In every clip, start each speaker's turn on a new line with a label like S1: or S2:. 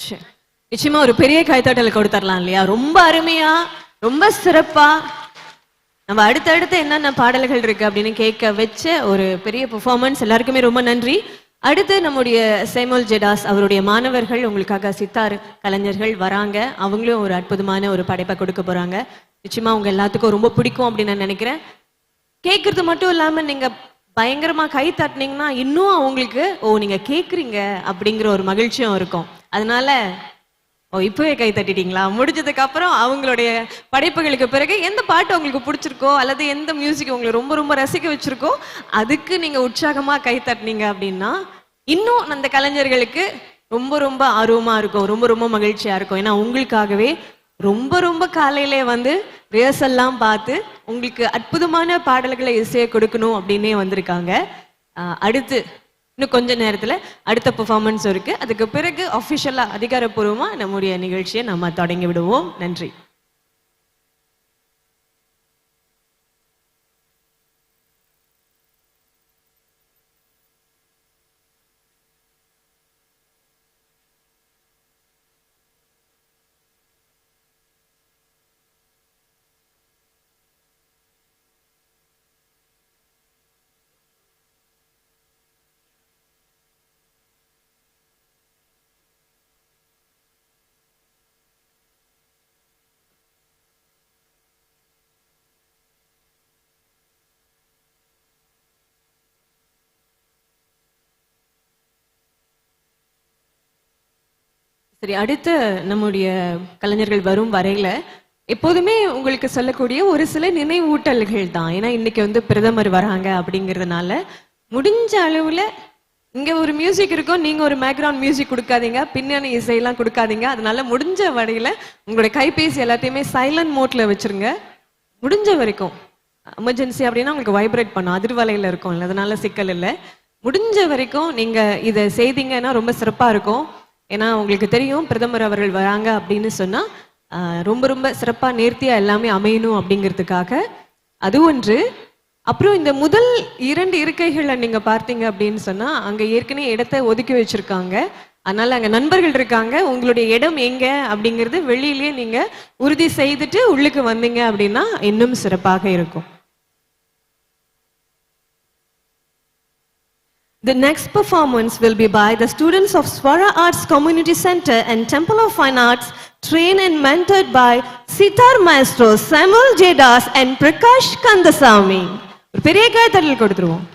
S1: சரி. நிச்சயமா ஒரு பெரிய கைத்தட்டல் கொடுத்துடலாம் இல்லையா? ரொம்ப அருமையா, ரொம்ப சிறப்பா நம்ம அடுத்தடுத்து என்னென்ன பாடல்கள் இருக்கு அப்படின்னு கேட்க வச்ச ஒரு பெரிய பெர்ஃபார்மன்ஸ். எல்லாருக்குமே ரொம்ப நன்றி. அடுத்து நம்முடைய சேமுல் ஜெடாஸ் அவருடைய மாணவர்கள் உங்களுக்காக சித்தார் கலைஞர்கள் வராங்க. அவங்களும் ஒரு அற்புதமான ஒரு படைப்பை கொடுக்க போறாங்க. நிச்சயமா உங்க எல்லாத்துக்கும் ரொம்ப பிடிக்கும் அப்படின்னு நான் நினைக்கிறேன். கேட்கறது மட்டும் இல்லாம நீங்க பயங்கரமா கை தட்டினீங்கன்னா இன்னும் அவங்களுக்கு நீங்க கேக்குறீங்க அப்படிங்கிற ஒரு மகிழ்ச்சியும் இருக்கும். அதனால இப்பவே கை தட்டிட்டீங்களா? முடிஞ்சதுக்கு அப்புறம் அவங்களுடைய படைப்புகளுக்கு பிறகு எந்த பாட்டு உங்களுக்கு பிடிச்சிருக்கோ அல்லது எந்த மியூசிக் உங்களுக்கு ரொம்ப ரொம்ப ரசிக்க வச்சிருக்கோ அதுக்கு நீங்க உற்சாகமா கை தட்டினீங்க அப்படின்னா இன்னும் அந்த கலைஞர்களுக்கு ரொம்ப ரொம்ப ஆர்வமா இருக்கும், ரொம்ப ரொம்ப மகிழ்ச்சியா இருக்கும். ஏன்னா உங்களுக்காகவே ரொம்ப ரொம்ப காலையிலே வந்து ரிஹர்சல்லாம் பார்த்து உங்களுக்கு அற்புதமான பாடல்களை இசையை கொடுக்கணும் அப்படின்னே வந்திருக்காங்க. அடுத்து இன்னும் கொஞ்ச நேரத்துல அடுத்த பெர்ஃபார்மன்ஸ் இருக்கு. அதுக்கு பிறகு அஃபிஷியலா அதிகாரப்பூர்வமா நம்முடைய நிகழ்ச்சியை நம்ம தொடங்கி விடுவோம். நன்றி. சரி, அடுத்த நம்முடைய கலைஞர்கள் வரும் வரையில எப்போதுமே உங்களுக்கு சொல்லக்கூடிய ஒரு சில நினைவூட்டல்கள் தான். ஏன்னா இன்னைக்கு வந்து பிரதமர் வராங்க அப்படிங்கிறதுனால முடிஞ்ச அளவுல இங்க ஒரு மியூசிக் இருக்கும், நீங்க ஒரு பேக்ரவுண்ட் மியூசிக் கொடுக்காதீங்க, பின்னணி இசையெல்லாம் கொடுக்காதீங்க. அதனால முடிஞ்ச வரையில உங்களுடைய கைபேசி எல்லாத்தையுமே சைலண்ட் மோட்ல வச்சிருங்க. முடிஞ்ச வரைக்கும் எமர்ஜென்சி அப்படின்னா உங்களுக்கு வைப்ரேட் பண்ணும், அதிர்வலையில இருக்கும், அதனால சிக்கல் இல்லை. முடிஞ்ச வரைக்கும் நீங்க இதை செய்தீங்கன்னா ரொம்ப சிறப்பா இருக்கும். ஏன்னா உங்களுக்கு தெரியும் பிரதமர் அவர்கள் வராங்க அப்படின்னு சொன்னா ரொம்ப ரொம்ப சிறப்பா நேர்த்தியா எல்லாமே அமையணும் அப்படிங்கிறதுக்காக அது ஒன்று. அப்புறம் இந்த முதல் 2 இருக்கைகளை நீங்க பார்த்தீங்க அப்படின்னு சொன்னா அங்க ஏற்கனவே இடத்தை ஒதுக்கி வச்சிருக்காங்க. அதனால அங்க நண்பர்கள் இருக்காங்க. உங்களுடைய இடம் எங்க அப்படிங்கிறது வெளியிலேயே நீங்க உறுதி செய்துட்டு உள்ளுக்கு வந்தீங்க அப்படின்னா இன்னும் சிறப்பாக இருக்கும். The next performance will be by the students of Swara Arts Community Center and Temple of Fine Arts, trained and mentored by Sitar Maestros Samuel J. Das and Prakash Kandasamy. பெரிய கைத்தட்டல் கொடுத்துருவோம்.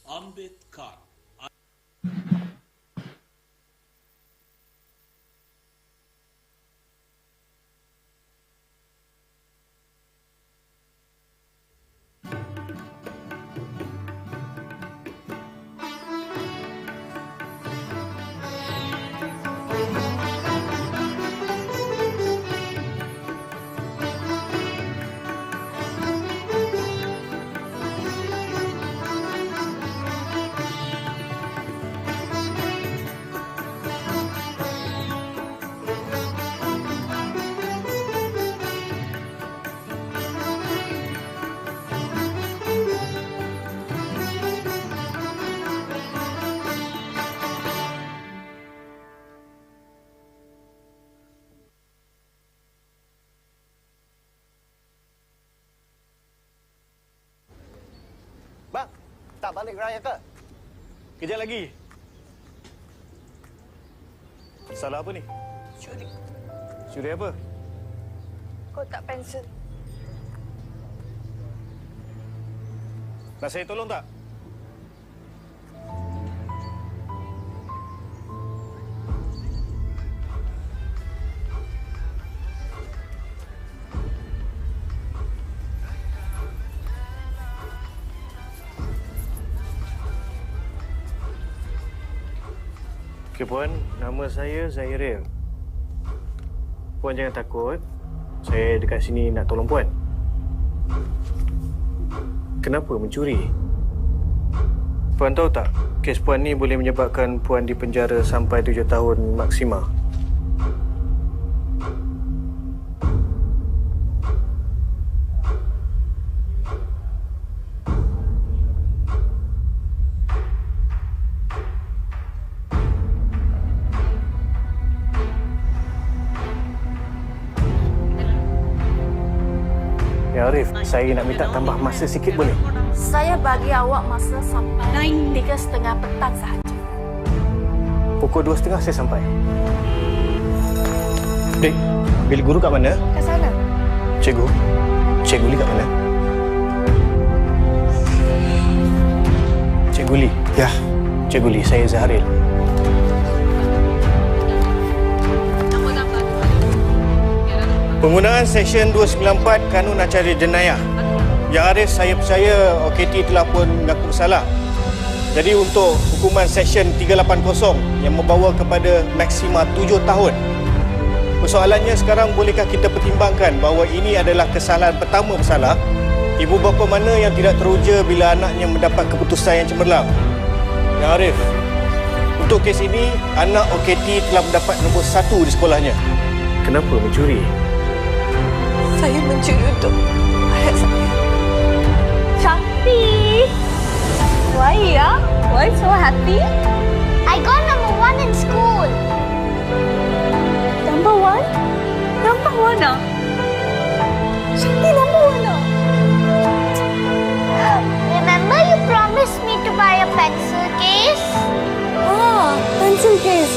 S2: Ambedkar.
S3: Bang, tak balik raya ke?
S4: Kejap lagi. Salah apa ni?
S3: Curi.
S4: Curi apa?
S3: Kotak pensel.
S4: Nak saya tolong tak? Okey Puan, nama saya Zairil. Puan jangan takut. Saya dekat sini nak tolong Puan. Kenapa mencuri? Puan tahu tak, kes Puan ni boleh menyebabkan Puan dipenjara sampai 7 tahun maksima. Ya Arif, saya nak minta tambah masa sikit boleh?
S5: Saya bagi awak masa sampai 3:30 petang sahaja.
S4: Pukul 2:30 saya sampai. Dek, bilik guru kat mana?
S5: Ke sana.
S4: Cikgu? Cikgu Li kat mana? Cikgu Li? Ya. Cikgu Li, saya Zahril. Penggunaan Seksyen 294 Kanun Acara Jenayah. Yang Arif, saya percaya OKT telah pun mengaku bersalah. Jadi untuk hukuman Seksyen 380 yang membawa kepada maksima 7 tahun. Persoalannya sekarang, bolehkah kita pertimbangkan bahawa ini adalah kesalahan pertama bersalah Ibu bapa mana yang tidak teruja bila anaknya mendapat keputusan yang cemerlang? Ya Arif, untuk kes ini, anak OKT telah mendapat nombor 1 di sekolahnya.
S2: Kenapa mencuri?
S5: Saya mencuri untuk ayah saya. Cantik. Why ya? Why so happy?
S6: I got number 1 in school.
S5: Number 1? Number 1 ah? Cantik number 1 ah?
S6: Remember you promised me to buy a pencil case?
S5: Ah, pencil case.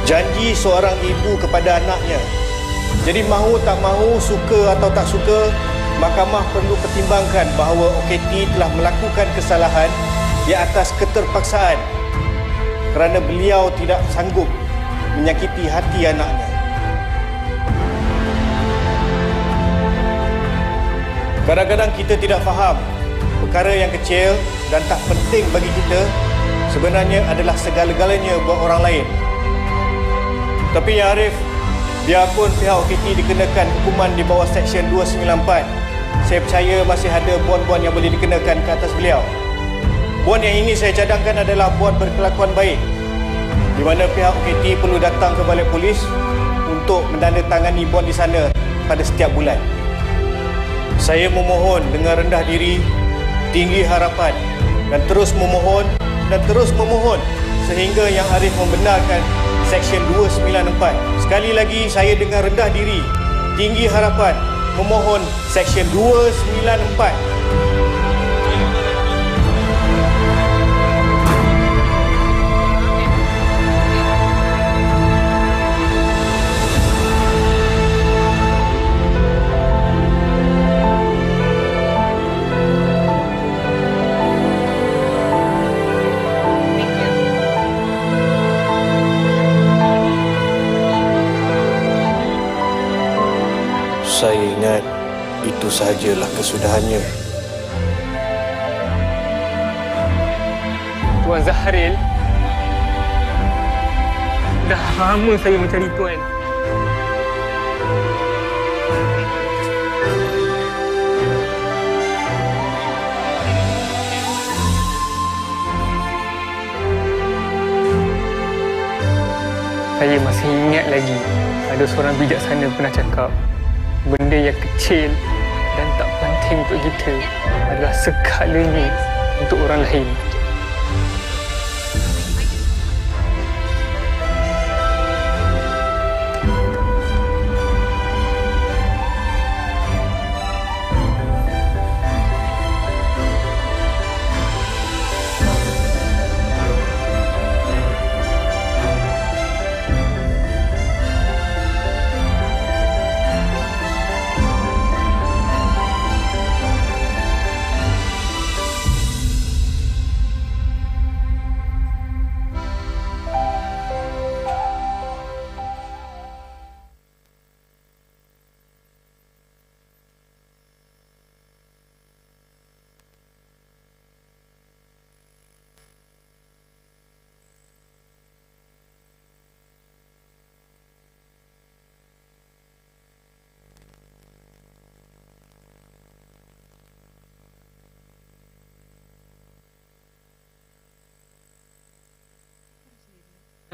S4: Janji seorang ibu kepada anaknya. Jadi mahu tak mahu, suka atau tak suka, mahkamah perlu pertimbangkan bahawa OKT telah melakukan kesalahan di atas keterpaksaan kerana beliau tidak sanggup menyakiti hati anaknya. Kadang-kadang kita tidak faham perkara yang kecil dan tak penting bagi kita sebenarnya adalah segala-galanya buat orang lain. Tapi ya Arif, biarpun pihak OKT dikenakan hukuman di bawah Seksyen 294, saya percaya masih ada bond-bond yang boleh dikenakan ke atas beliau. Bond yang ini saya cadangkan adalah bond berkelakuan baik, di mana pihak OKT perlu datang ke balik polis untuk mendandatangani bond di sana pada setiap bulan. Saya memohon dengan rendah diri, tinggi harapan dan terus memohon sehingga Yang Arif membenarkan Seksyen 294. Sekali lagi saya dengan rendah diri, tinggi harapan memohon Seksyen 294. Saya ingat itu sahajalah kesudahannya.
S7: Tuan Zahril, dah lama saya mencari Tuan. Saya masih ingat lagi ada seorang bijaksana pernah cakap, benda yang kecil dan tak penting untuk kita adalah segalanya untuk orang lain.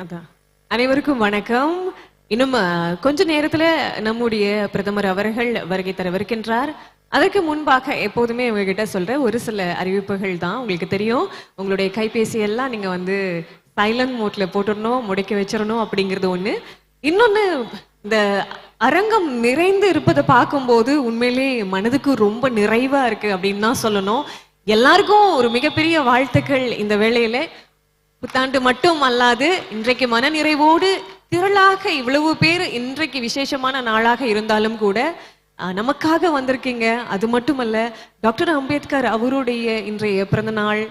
S1: அதான். அனைவருக்கும் வணக்கம். இன்னும் கொஞ்ச நேரத்துல நம்முடைய பிரதமர் அவர்கள் வருகை தரவிருக்கின்றார். அதற்கு முன்பாக எப்போதுமே உங்ககிட்ட சொல்ற ஒரு சில அறிவிப்புகள் தான். உங்களுக்கு தெரியும், உங்களுடைய கைபேசி எல்லாம் நீங்க வந்து சைலண்ட் மோட்ல போட்டுடணும், முடக்கி வச்சிடணும் அப்படிங்கிறது ஒண்ணு. இன்னொன்னு, இந்த அரங்கம் நிறைந்து இருப்பதை பார்க்கும்போது உண்மையிலே மனதுக்கு ரொம்ப நிறைவா இருக்கு அப்படின்னு தான் சொல்லணும். எல்லாருக்கும் ஒரு மிகப்பெரிய வாழ்த்துக்கள் இந்த வேளையில. புத்தாண்டு மட்டும் அல்லாது இன்றைக்கு மன நிறைவோடு திரளாக இவ்வளவு பேர் இன்றைக்கு விசேஷமான நாளாக இருந்தாலும் கூட நமக்காக வந்திருக்கீங்க. அது மட்டுமல்ல, டாக்டர் அம்பேத்கர் அவருடைய இன்றைய பிறந்த நாள்,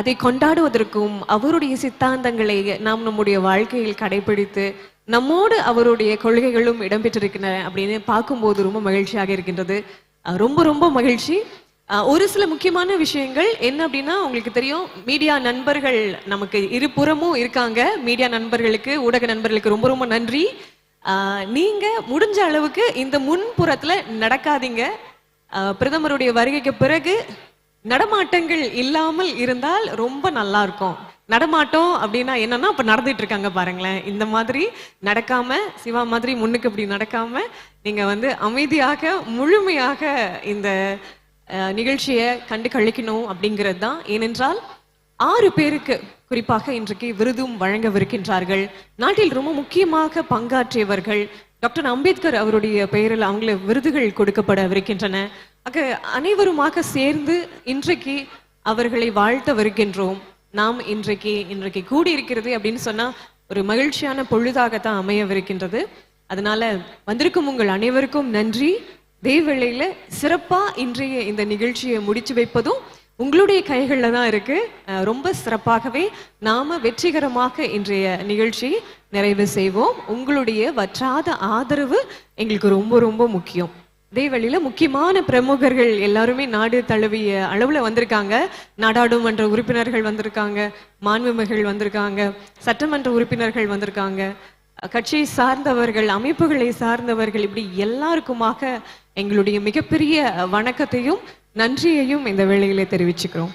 S1: அதை கொண்டாடுவதற்கும் அவருடைய சித்தாந்தங்களை நாம் நம்முடைய வாழ்க்கையில் கடைபிடித்து நம்மோடு அவருடைய கொள்கைகளும் இடம்பெற்றிருக்கின்றன அப்படின்னு பார்க்கும்போது ரொம்ப மகிழ்ச்சியாக இருக்கின்றது. ரொம்ப ரொம்ப மகிழ்ச்சி. ஒரு சில முக்கியமான விஷயங்கள் என்ன அப்படின்னா, உங்களுக்கு தெரியும், மீடியா நண்பர்கள் நமக்கு இருபுறமும் இருக்காங்க. மீடியா நண்பர்களுக்கு, ஊடக நண்பர்களுக்கு ரொம்ப ரொம்ப நன்றி. நீங்க முடிஞ்ச அளவுக்கு இந்த முன்புறத்துல நடக்காதீங்க. பிரதமருடைய வருகைக்கு பிறகு நடமாட்டங்கள் இல்லாமல் இருந்தால் ரொம்ப நல்லா இருக்கும். நடமாட்டம் அப்படின்னா என்னன்னா அப்ப நடந்துட்டு இருக்காங்க பாருங்களேன். இந்த மாதிரி நடக்காம, சிவா மாதிரி முன்னுக்கு இப்படி நடக்காம நீங்க அமைதியாக முழுமையாக இந்த நிகழ்ச்சியை கண்டு கழிக்கணும் அப்படிங்கிறது தான். ஏனென்றால் 6 பேருக்கு குறிப்பாக இன்றைக்கு விருதும் வழங்கவிருக்கின்றார்கள். நாட்டில் ரொம்ப முக்கியமாக பங்காற்றியவர்கள். டாக்டர் அம்பேத்கர் அவருடைய பெயரில் அவங்கள விருதுகள் கொடுக்கப்படவிருக்கின்றன. அனைவருமாக சேர்ந்து இன்றைக்கு அவர்களை வாழ்த்தவிருக்கின்றோம். நாம் இன்றைக்கு கூடியிருக்கிறது அப்படின்னு சொன்னா ஒரு மகிழ்ச்சியான பொழுதாகத்தான் அமையவிருக்கின்றது. அதனால வந்திருக்கும் உங்கள் அனைவருக்கும் நன்றி. தேவவேளையில சிறப்பா இன்றைய இந்த நிகழ்ச்சியை முடிச்சு வைப்பதும் உங்களுடைய கைகள்ல தான் இருக்கு. ரொம்ப சிறப்பாகவே நாம வெற்றிகரமாக இன்றைய நிகழ்ச்சி நிறைவு செய்வோம். உங்களுடைய வற்றாத ஆதரவு எங்களுக்கு ரொம்ப ரொம்ப முக்கியம். இதே வழியில முக்கியமான பிரமுகர்கள் எல்லாருமே நாடு தழுவிய அளவுல வந்திருக்காங்க. நாடாளுமன்ற உறுப்பினர்கள் வந்திருக்காங்க, மாண்புமிகள் வந்திருக்காங்க, சட்டமன்ற உறுப்பினர்கள் வந்திருக்காங்க, கட்சியை சார்ந்தவர்கள், அமைப்புகளை சார்ந்தவர்கள், இப்படி எல்லாருக்குமாக எங்களுடைய மிகப்பெரிய வணக்கத்தையும் நன்றியையும் இந்த வேளையிலே தெரிவிச்சுக்கிறோம்.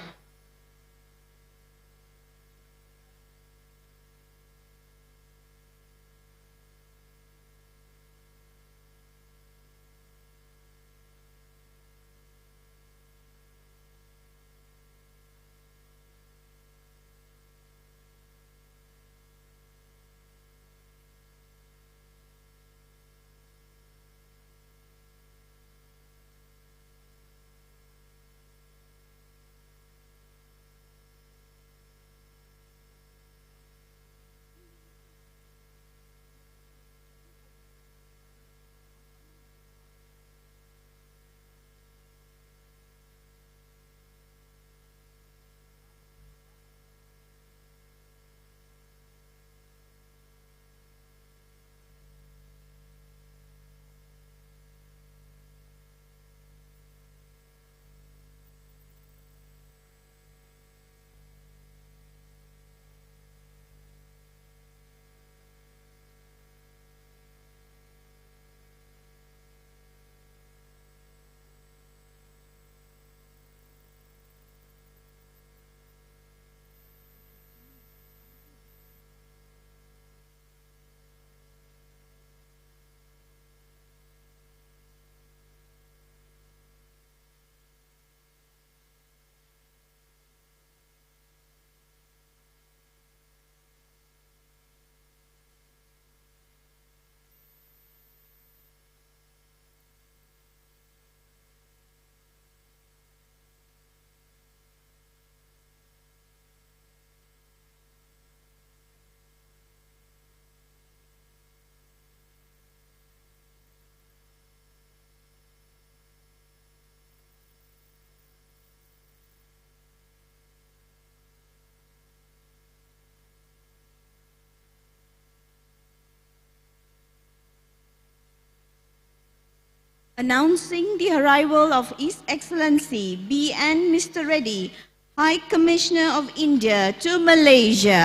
S2: Announcing the arrival of His Excellency B.N. Mr. Reddy, High Commissioner of India to Malaysia.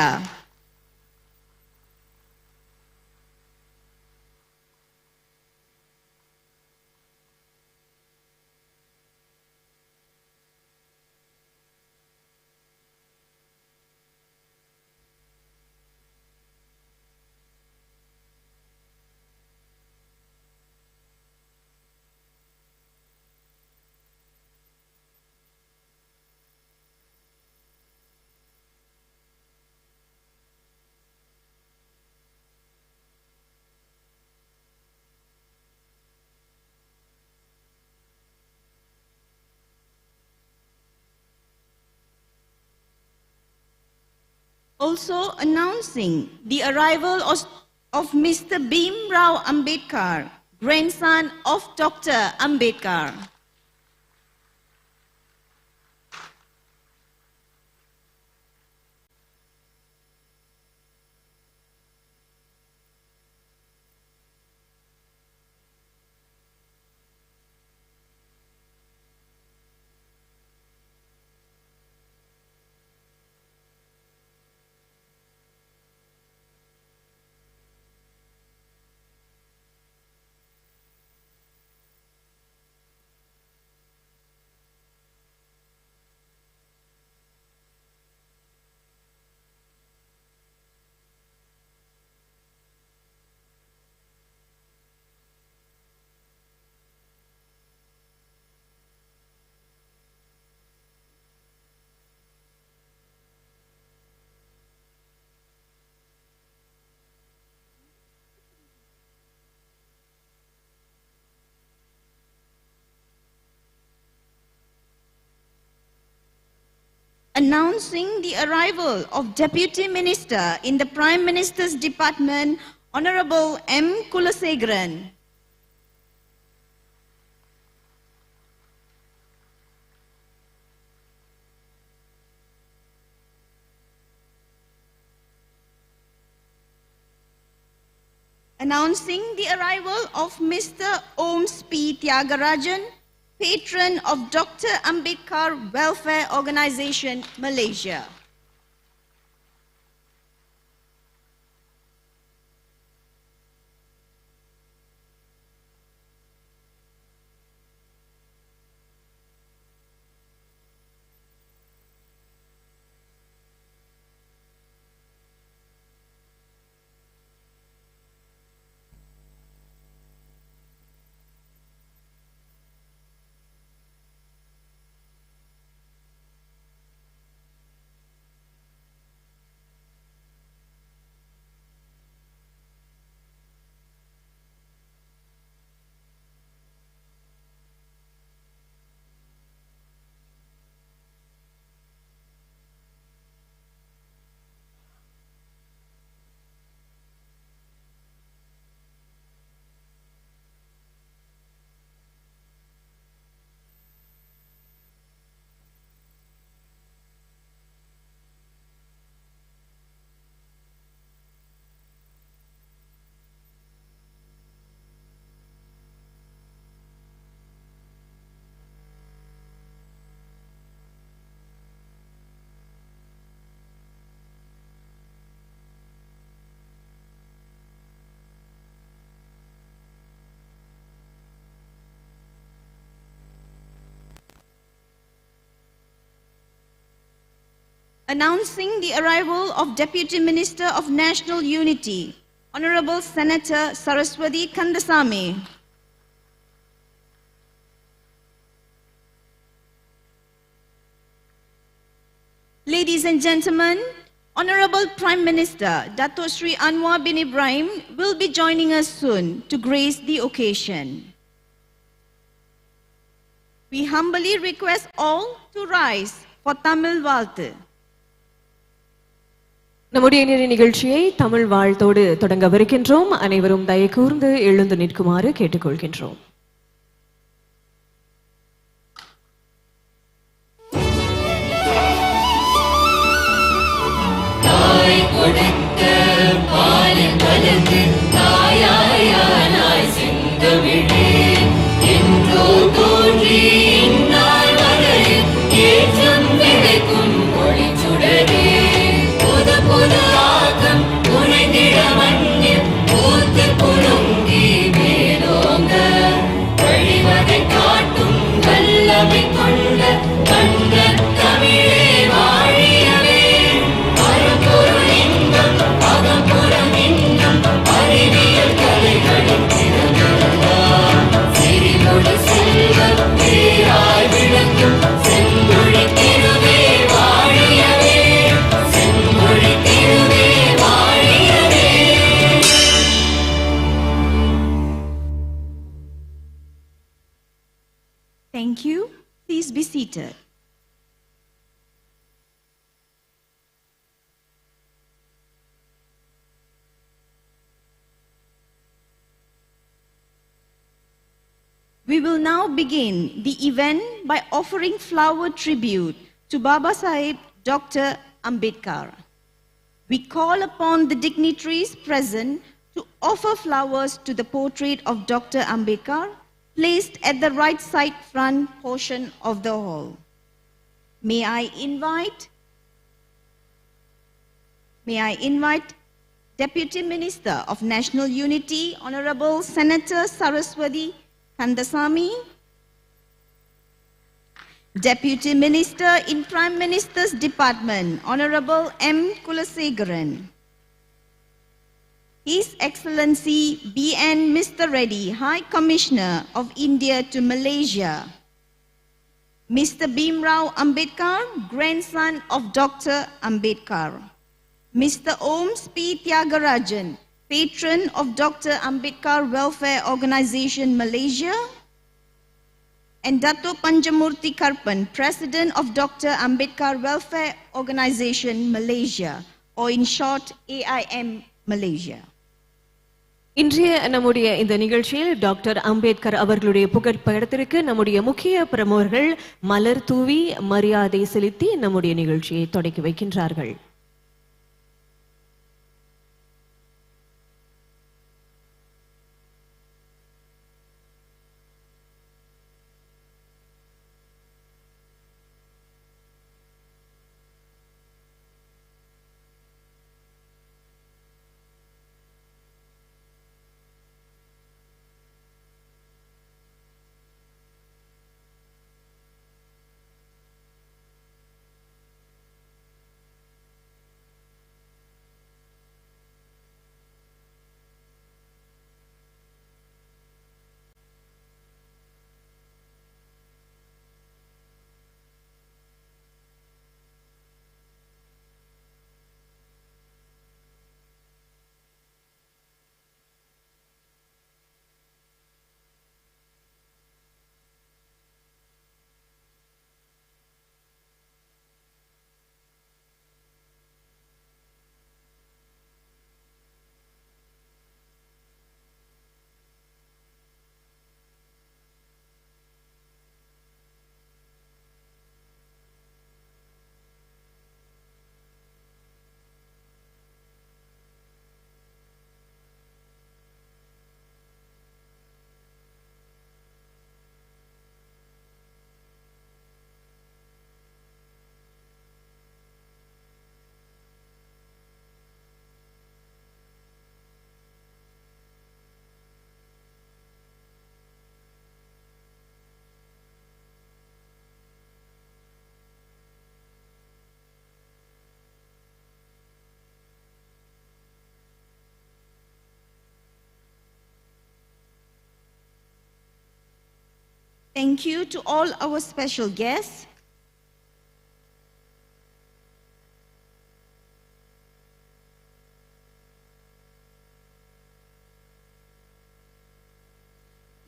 S2: Also announcing the arrival of Mr. Bhim Rao Ambedkar, grandson of Dr. Ambedkar. Announcing the arrival of Deputy Minister in the Prime Minister's Department, Honorable M. Kulasegaran. Announcing the arrival of Mr. Oms P. Tyagarajan, patron of Dr. Ambedkar Welfare Organization, Malaysia. Announcing the arrival of Deputy Minister of National Unity, Honorable Senator Saraswati Kandasamy. Ladies and gentlemen, Honorable Prime Minister Dato Sri Anwar bin Ibrahim will be joining us soon to grace the occasion. We humbly request all to rise for Tamil Valtu.
S1: நம்முடைய இன்றைய நிகழ்ச்சியை தமிழ் வாழ்த்தோடு தொடங்கவிருக்கின்றோம். அனைவரும் தயை கூர்ந்து எழுந்து நிற்குமாறு கேட்டுக்கொள்கின்றோம்.
S2: Thank you. Please be seated. We will now begin the event by offering flower tribute to Baba Sahib Dr. Ambedkar. We call upon the dignitaries present to offer flowers to the portrait of Dr. Ambedkar, placed at the right side front portion of the hall. May I invite Deputy Minister of National Unity, Honorable Senator Saraswati Kandasamy, Deputy Minister in Prime Minister's Department, Honorable M. Kulasegaran, His Excellency B.N. Mr. Reddy, High Commissioner of India to Malaysia, Mr. Bhimrao Ambedkar, grandson of Dr. Ambedkar, Mr. Oms P. Tyagarajan, patron of Dr. Ambedkar Welfare Organization, Malaysia, and Dato Panjamurthy Karpan, President of Dr. Ambedkar Welfare Organization, Malaysia, or in short, AIM Malaysia.
S1: இன்றைய நம்முடைய இந்த நிகழ்ச்சியில் doctor Ambedkar அவர்களுடைய புகைப்படத்திற்கு நம்முடைய முக்கிய பிரமுகர்கள் மலர் தூவி மரியாதை செலுத்தி நம்முடைய நிகழ்ச்சியை தொடக்கி வைக்கின்றார்கள்.
S2: Thank you to all our special guests.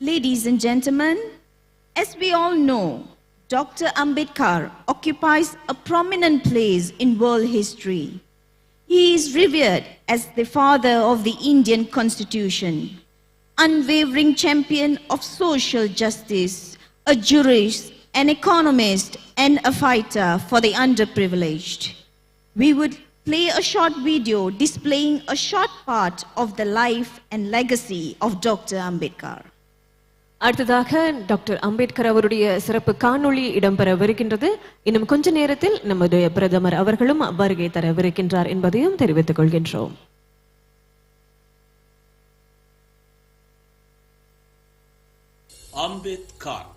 S2: Ladies and gentlemen, as we all know, Dr. Ambedkar occupies a prominent place in world history. He is revered as the father of the Indian Constitution, unwavering champion of social justice, a jurist, an economist, and a fighter for the underprivileged. We would play a short video displaying a short part of the life and legacy of Dr. Ambedkar.
S1: அடுத்ததாக doctor Ambedkar அவருடைய சிறப்பு காணொளி இடம்பெறவிருக்கின்றது. இன்னும் கொஞ்ச நேரத்தில் நமது பிரதமர் அவர்களும் வருகை தரவிருக்கின்றார் என்பதையும் தெரிவித்துக் கொள்கின்றோம்.
S8: அம்பேத்கர்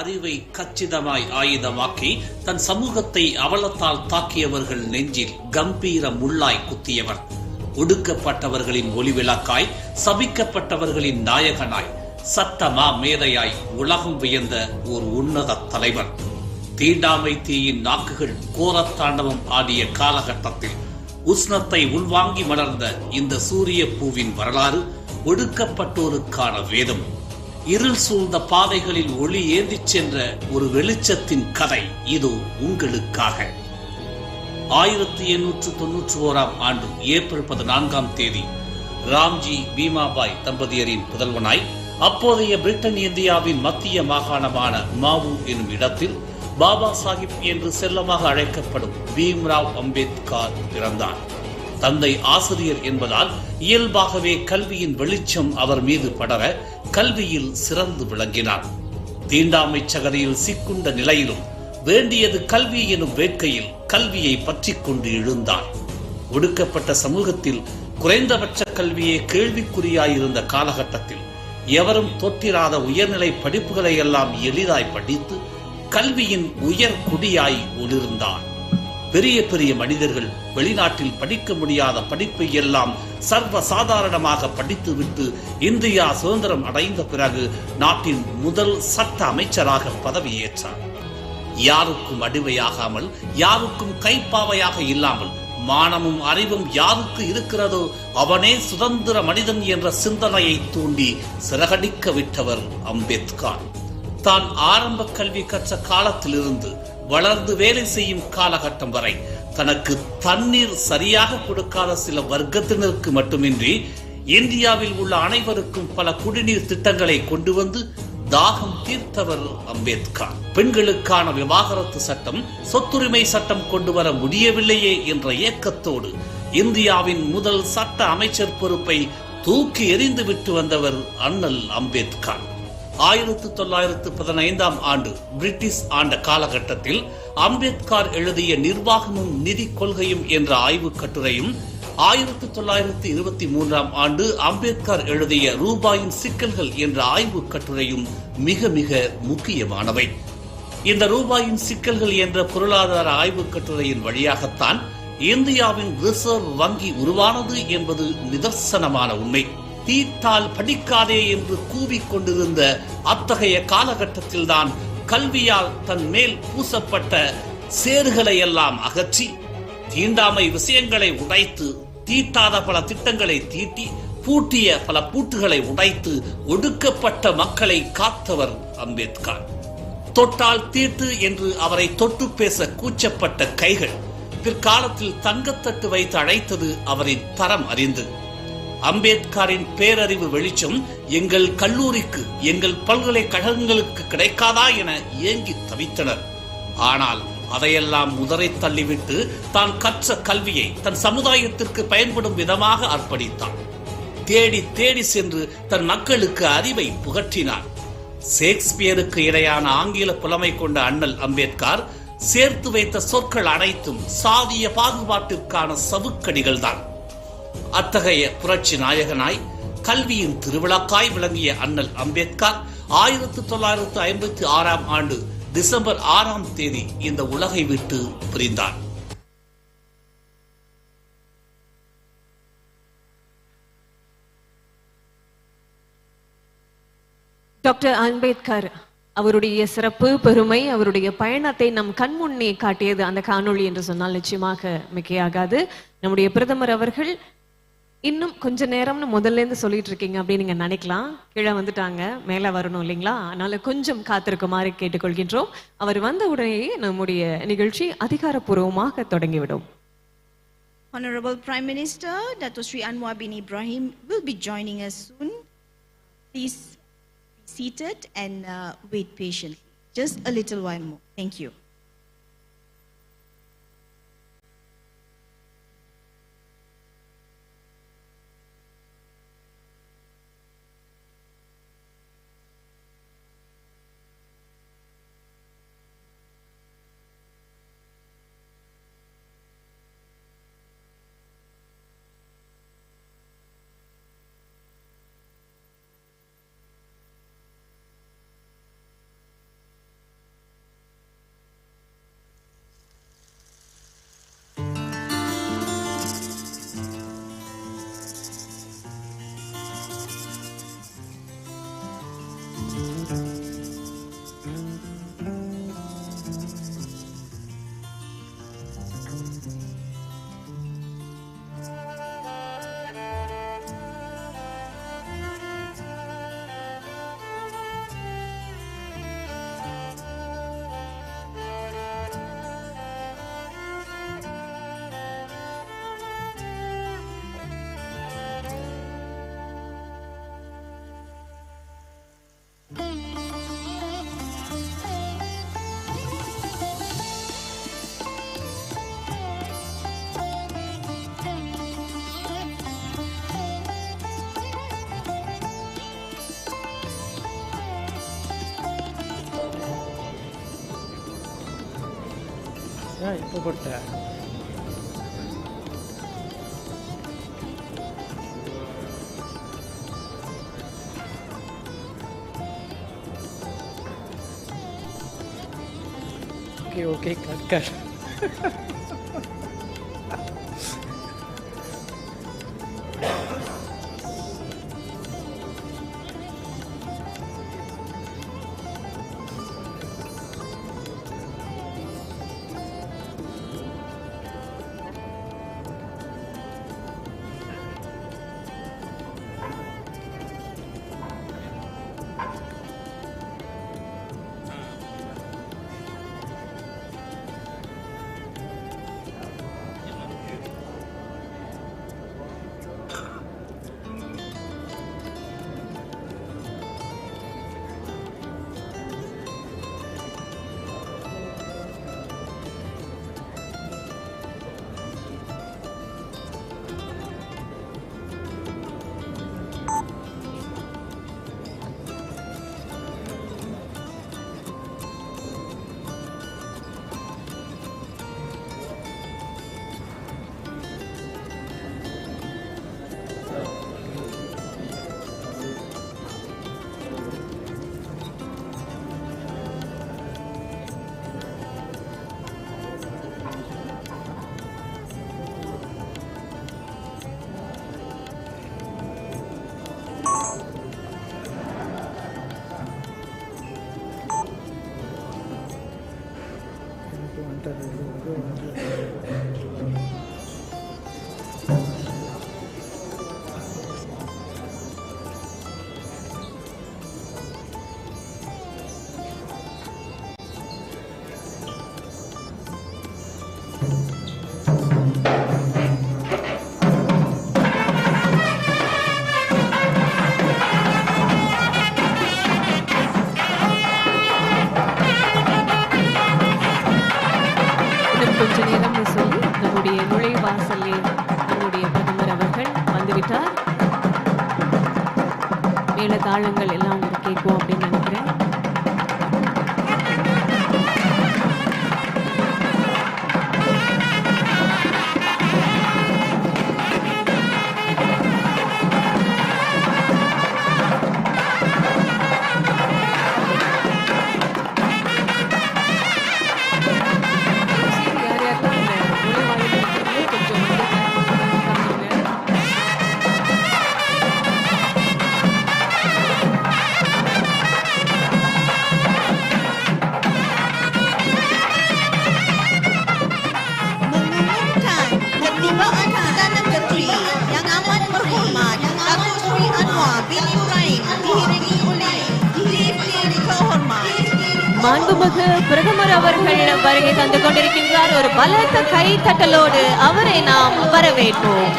S8: அறிவை கச்சிதமாய் ஆயுதமாக்கி தன் சமூகத்தை அவலத்தால் தாக்கியவர்கள் நெஞ்சில் கம்பீர முள்ளாய் குத்தியவர். ஒடுக்கப்பட்டவர்களின் ஒளிவிளக்காய், சபிக்கப்பட்டவர்களின் நாயகனாய், சட்டமா மேதையாய் உலகம் வியந்த ஒரு உன்னத தலைவர். தீண்டாமை தீயின் நாக்குகள் கோரத்தாண்டவம் ஆடிய காலகட்டத்தில் உஷ்ணத்தை உள்வாங்கி மலர்ந்த இந்த சூரிய பூவின் வரலாறு ஒடுக்கப்பட்டோருக்கான வேதம். இருள் சூழ்ந்த பாதைகளில் ஒளி ஏந்திச் சென்ற ஒரு வெளிச்சத்தின் கதை இது உங்களுக்காக. 1891 ஆண்டு ஏப்ரல் 14 ராம்ஜி பீமாபாய் தம்பதியரின் புதல்வனாய் அப்போதைய பிரிட்டன் இந்தியாவின் மத்திய மாகாணமான மாவு எனும் இடத்தில் பாபா சாஹிப் என்று செல்லமாக அழைக்கப்படும் பீம்ராவ் அம்பேத்கர் பிறந்தார். தந்தை ஆசிரியர் என்பதால் இயல்பாகவே கல்வியின் வெளிச்சம் அவர் மீது படர கல்வியில் சிறந்து விளங்கினார். தீண்டாமை சகதியில் சிக்குண்ட நிலையிலும் வேண்டியது கல்வி எனும் வேட்கையில் கல்வியை பற்றி கொண்டு எழுந்தார். ஒடுக்கப்பட்ட சமூகத்தில் குறைந்தபட்ச கல்வியே கேள்விக்குறியாயிருந்த காலகட்டத்தில் எவரும் தொட்டிராத உயர்நிலை படிப்புகளை எல்லாம் எளிதாய் படித்து கல்வியின் உயர் குடியாய் ஒளிர்ந்தார். பெரிய பெரிய மனிதர்கள் வெளிநாட்டில் படிக்க முடியாத படிப்பை எல்லாம் சர்வ சாதாரணமாக படித்துவிட்டு இந்தியா சுதந்திரம் அடைந்த பிறகு நாட்டின் முதல் சட்ட அமைச்சராக பதவியேற்றார். யாருக்கும் அடிமையாகாமல், யாருக்கும் கைப்பாவையாக இல்லாமல், மானமும் அறிவும் யாருக்கு இருக்கிறதோ அவனே சுதந்திர மனிதன் என்ற சிந்தனையை தூண்டி சிறகடிக்க விட்டவர் அம்பேத்கர். தான் ஆரம்ப கல்வி கற்ற காலத்திலிருந்து வளர்ந்து வேலை செய்யும் காலகட்டம் வரை தனக்கு தண்ணீர் சரியாக கொடுக்காத சில வர்க்கத்தினருக்கு மட்டுமின்றி இந்தியாவில் உள்ள அனைவருக்கும் பல குடிநீர் திட்டங்களை கொண்டு வந்து தாகம் தீர்த்தவர் அம்பேத்கர். பெண்களுக்கான விவாகரத்து சட்டம், சொத்துரிமை சட்டம் கொண்டு வர முடியவில்லையே என்ற ஏக்கத்தோடு இந்தியாவின் முதல் சட்ட அமைச்சர் பொறுப்பை தூக்கி எறிந்து விட்டு வந்தவர் அண்ணல் அம்பேத்கர். 1915ஆம் ஆண்டு பிரிட்டிஷ் ஆண்ட காலகட்டத்தில் அம்பேத்கர் எழுதிய நிர்வாகமும் நிதி கொள்கையும் என்ற ஆய்வுக் கட்டுரையும் 1923ஆம் ஆண்டு அம்பேத்கர் எழுதிய ரூபாயின் சிக்கல்கள் என்ற ஆய்வுக் கட்டுரையும் மிக மிக முக்கியமானவை. இந்த ரூபாயின் சிக்கல்கள் என்ற பொருளாதார ஆய்வுக் கட்டுரையின் வழியாகத்தான் இந்தியாவின் ரிசர்வ் வங்கி உருவானது என்பது நிதர்சனமான உண்மை. தீட்டால் படிக்காதே என்று கூவிக்கொண்டிருந்த அத்தகைய காலகட்டத்தில்தான் கல்வியால் தன் மேல் பூசப்பட்ட சேறுகளை எல்லாம் அகற்றி தீண்டாமை விஷயங்களை உடைத்து, தீட்டாத பல திட்டங்களை தீட்டி, பூட்டிய பல பூட்டுகளை உடைத்து ஒடுக்கப்பட்ட மக்களை காத்தவர் அம்பேத்கர். தொட்டால் தீட்டு என்று அவரை தொட்டு பேச கூச்சப்பட்ட கைகள் பிற்காலத்தில் தங்கத்தட்டு வைத்து அழைத்தது அவரின் தரம் அறிந்து. அம்பேத்கரின் பேரறிவு வெளிச்சம் எங்கள் கல்லூரிக்கு, எங்கள் பல்கலைக்கழகங்களுக்கு கிடைக்காதா என ஏங்கி தவித்தனர். ஆனால் அதையெல்லாம் உதறி தள்ளிவிட்டு தான் கற்ற கல்வியை தன் சமுதாயத்திற்கு பயன்படும் விதமாக அர்ப்பணித்தார். தேடி தேடி சென்று தன் மக்களுக்கு அறிவை புகற்றினார். ஷேக்ஸ்பியருக்கு இடையான ஆங்கில புலமை கொண்ட அண்ணல் அம்பேத்கர் சேர்த்து வைத்த சொற்கள் அனைத்தும் சாதிய பாகுபாட்டிற்கான சவுக்கடிகள் தான். அத்தகைய புரட்சி நாயகனாய் கல்வியின் திருவிழாக்காய் விளங்கிய அண்ணல் அம்பேத்கர் 1956ஆம் ஆண்டு டிசம்பர் 6ஆம் தேதி இந்த உலகை விட்டு பிரிந்தார்.
S1: டாக்டர் அம்பேத்கர் அவருடைய சிறப்பு, பெருமை, அவருடைய பயணத்தை நம் கண்முன்னே காட்டியது அந்த காணொளி என்று சொன்னால் நிச்சயமாக மிகையாகாது. நம்முடைய பிரதமர் அவர்கள் இன்னும் கொஞ்ச நேரம்னு முதல்ல இருந்து சொல்லிட்டு இருக்கீங்க அப்படின்னு நீங்க நினைக்கலாம். கீழே வந்துட்டாங்க, மேல வரணும் இல்லைங்களா? அதனால கொஞ்சம் காத்திருக்குமாறு கேட்டுக்கொள்கின்றோம். அவர் வந்த உடனே நம்முடைய நிகழ்ச்சி அதிகாரப்பூர்வமாக தொடங்கிவிடும்.
S2: Honorable Prime Minister Dato Sri Anwar bin Ibrahim will be joining us soon. Please be seated and wait patiently. Just a little while more. Thank you.
S7: இப்போ போட்ட ஓகே ஓகே கட் கட்
S1: கொஞ்ச நேரம்னு சொல்லி நம்முடைய நுழைவாசலில் நம்முடைய பிரதமர் அவர்கள் வந்துவிட்டார். மேல தாளங்கள் எல்லாம் உங்களுக்கு கேட்கும் அப்படின்னு நினைக்கிறேன். மாண்புமிகு பிரதமர் அவர்கள் வருகை தந்து கொண்டிருக்கின்றார். ஒரு பலத்த கைத்தட்டலோடு அவரை நாம் வரவேற்போம்.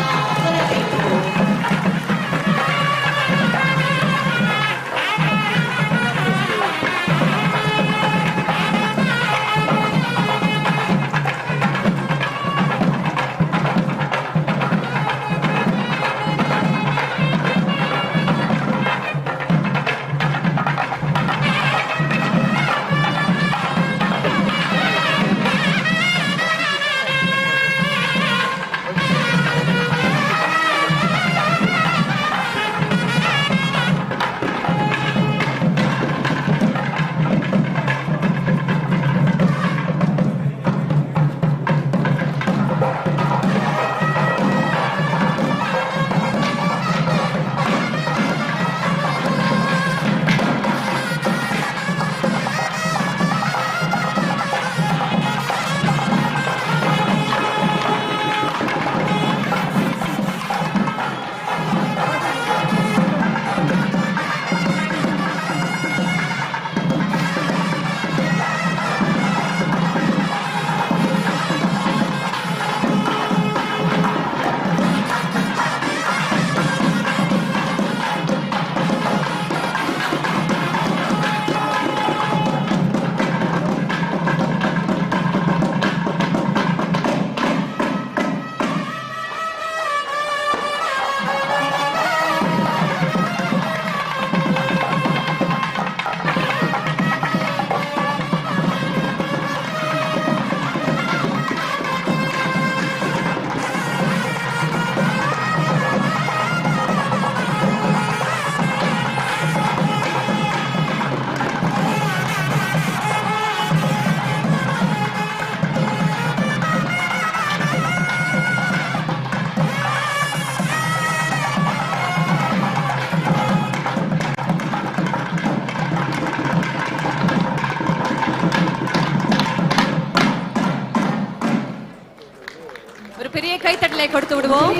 S1: பெரிய கைத்தட்டலை கொடுத்து விடுவோம்.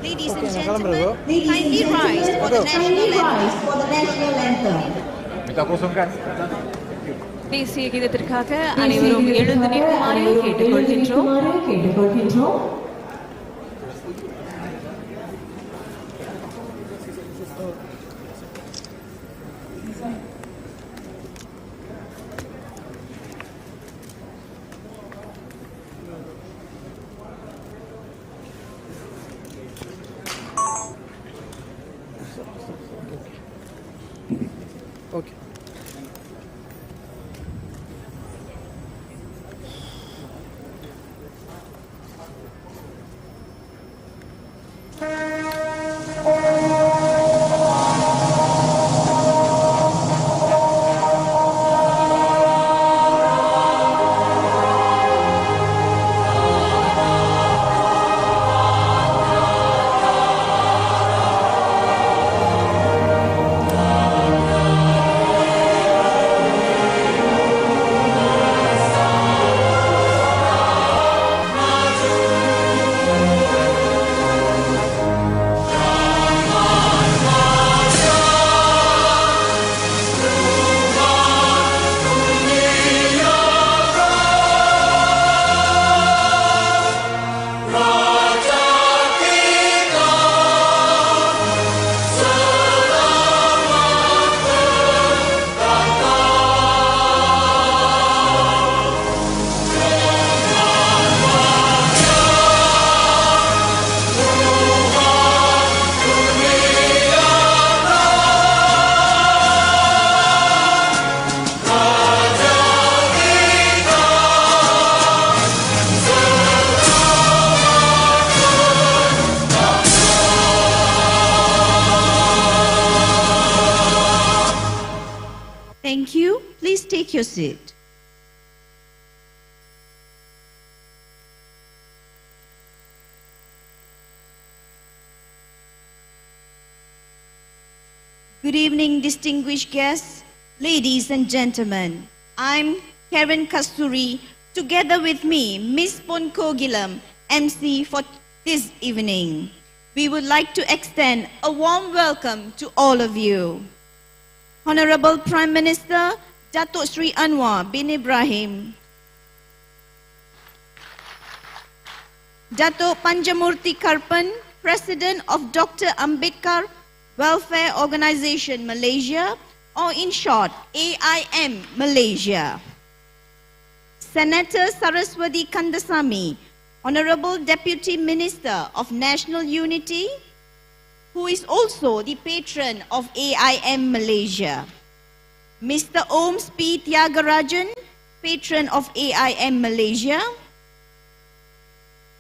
S2: Ladies and gentlemen, kindly rise for the national anthem.
S1: தேசிய கீதத்திற்காக அனைவரும் எழுந்து நிற்குமாறு கேட்டுக்கொள்கின்றோம்.
S9: Okay.
S2: Take your seat. Good evening, distinguished guests, ladies and gentlemen. I'm Karen Kasturi. Together with me, Ms. Ponko Gilam, MC for this evening. We would like to extend a warm welcome to all of you. Honorable Prime Minister Datuk Sri Anwar bin Ibrahim, Datuk Panjamurti Karpan, President of Dr.Ambedkar Welfare Organisation Malaysia, or in short, AIM Malaysia. Senator Saraswati Kandasamy, Honorable Deputy Minister of National Unity, who is also the patron of AIM Malaysia. Mr. Oms P. Thiagarajan, patron of AIM Malaysia.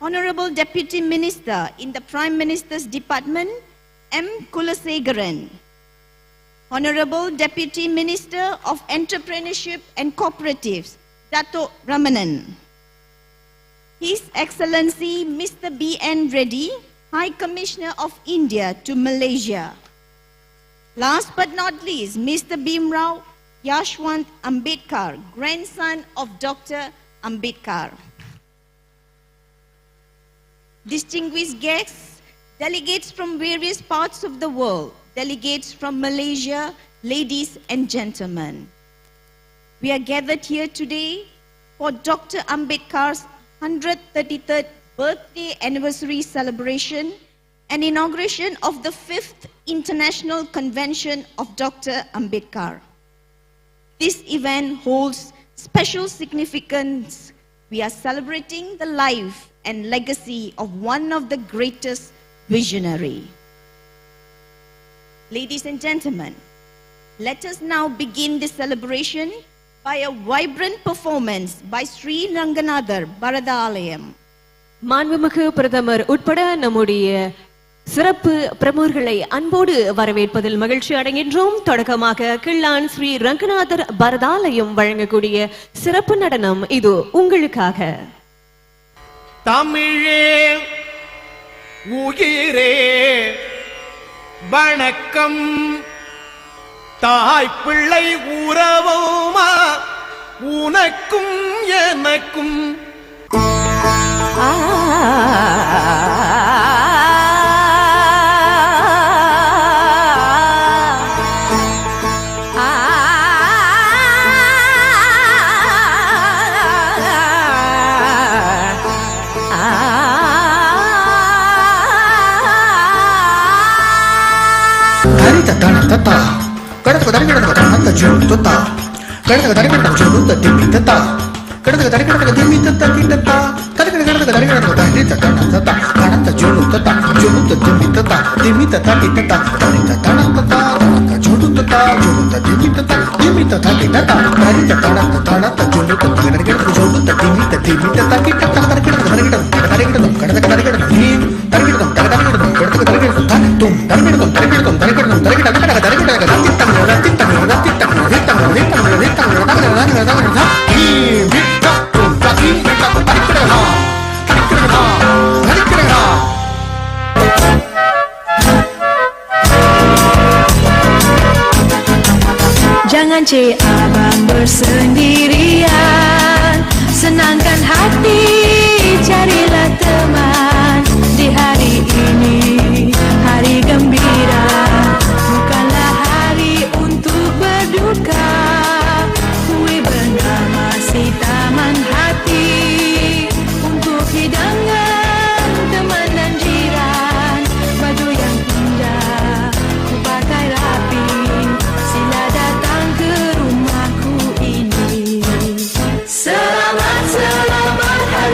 S2: Honorable Deputy Minister in the Prime Minister's Department, M. Kulasegaran. Honorable Deputy Minister of Entrepreneurship and Cooperatives, Dato' Ramanan. His Excellency Mr. B.N. Reddy, High Commissioner of India to Malaysia. Last but not least, Mr. Bhimrao Yashwant Ambedkar, grandson of Dr. Ambedkar. Distinguished guests, delegates from various parts of the world, delegates from Malaysia, ladies and gentlemen. We are gathered here today for Dr. Ambedkar's 133rd birthday anniversary celebration and inauguration of the 5th International Convention of Dr. Ambedkar. This event holds special significance. We are celebrating the life and legacy of one of the greatest visionary. Ladies and gentlemen, let us now begin this celebration by a vibrant performance by Sri Ranganathar Baradhalayam.
S1: மாண்புமிகு பிரதமர் உட்பட நம்முடைய சிறப்பு பிரமுகர்களை அன்போடு வரவேற்பதில் மகிழ்ச்சி அடைகின்றோம். தொடக்கமாக கிள்ளான் ஸ்ரீ ரங்கநாதர் பரதாலயம் வழங்கக்கூடிய சிறப்பு நடனம் இது உங்களுக்காக.
S9: தமிழே உயிரே வணக்கம், தாய் பிள்ளை உறவுமா உனக்கும் எனக்கும்.
S10: tata kada kada dari kada tata jum tata kada kada dari kada jum tata dimi tata kada kada dari kada dimi tata tata kada kada dari kada dari tata tata kada jum tata dimi tata dimi tata tata dari tata tata jum tata dimi tata dimi tata tata dari tata tata jum tata dari kada jum tata dimi tata dimi tata tata dari kada dari kada dari kada kada dari kada dim dari kada dari kada kada dari kada tum dari kada dari kada dari kada dari kada
S11: Jangan abang bersendirian, senangkan hati, carilah teman. Di hari ini, hari gembira, bukanlah hari untuk berduka. Kue bernama si taman hati, untuk hidangan teman dan jiran. Baju yang indah, ku pakai rapi, sila datang ke rumahku ini. Selamat, selamat hari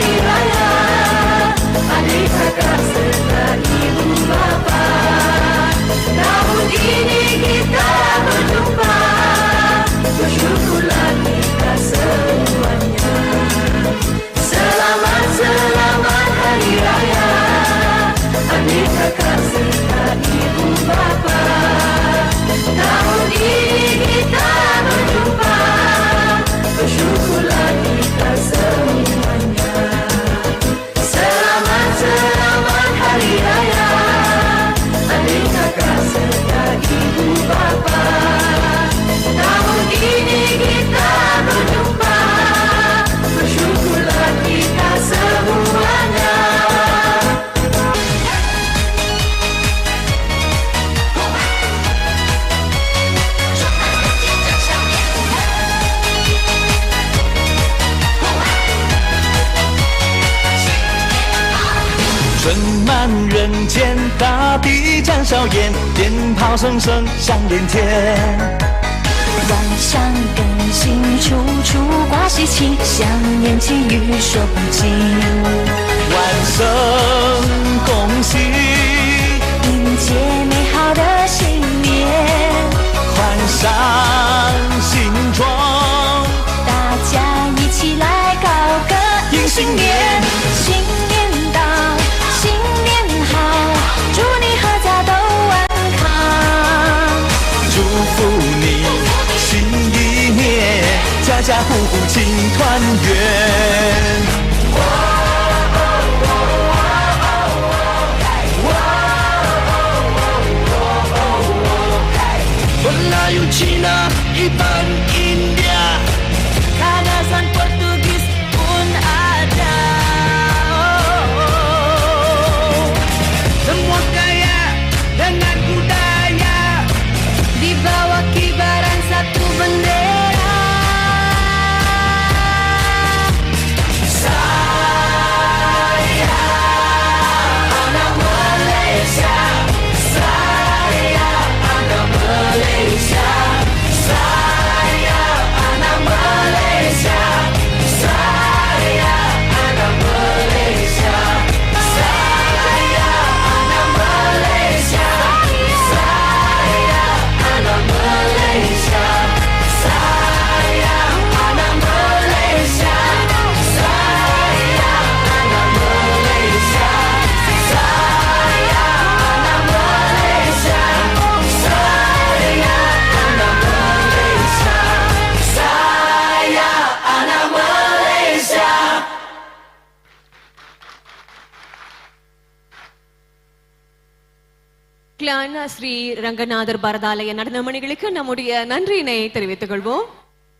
S12: 表演，鞭炮声声响连天。
S11: 晚上更新处处挂喜气，想念起语说不尽。
S12: 万圣恭喜，
S11: 迎接美好的新年，
S12: 换上新装，
S11: 大家一起来高歌迎新年。新年到，新年好，祝你阖家都安康。
S12: 祝福你新一年，家家户户庆团圆。Melayu, Cina, Iban, India,
S11: Kanasan Portugis pun ada.
S12: Semua kaya dengan budaya,
S11: di bawah kibaran satu bendera.
S12: Saya anak Malaysia, saya anak Malaysia, saya anak Malaysia, saya anak Malaysia, saya anak Malaysia, saya anak Malaysia, saya anak Malaysia, saya anak Malaysia, saya anak Malaysia, saya anak Malaysia, saya anak Malaysia.
S1: கிளானா Sri Ranganathar பாரதாலய நடனமணிகளுக்கு நம்முடைய நன்றியினை தெரிவித்துக் கொள்வோம்.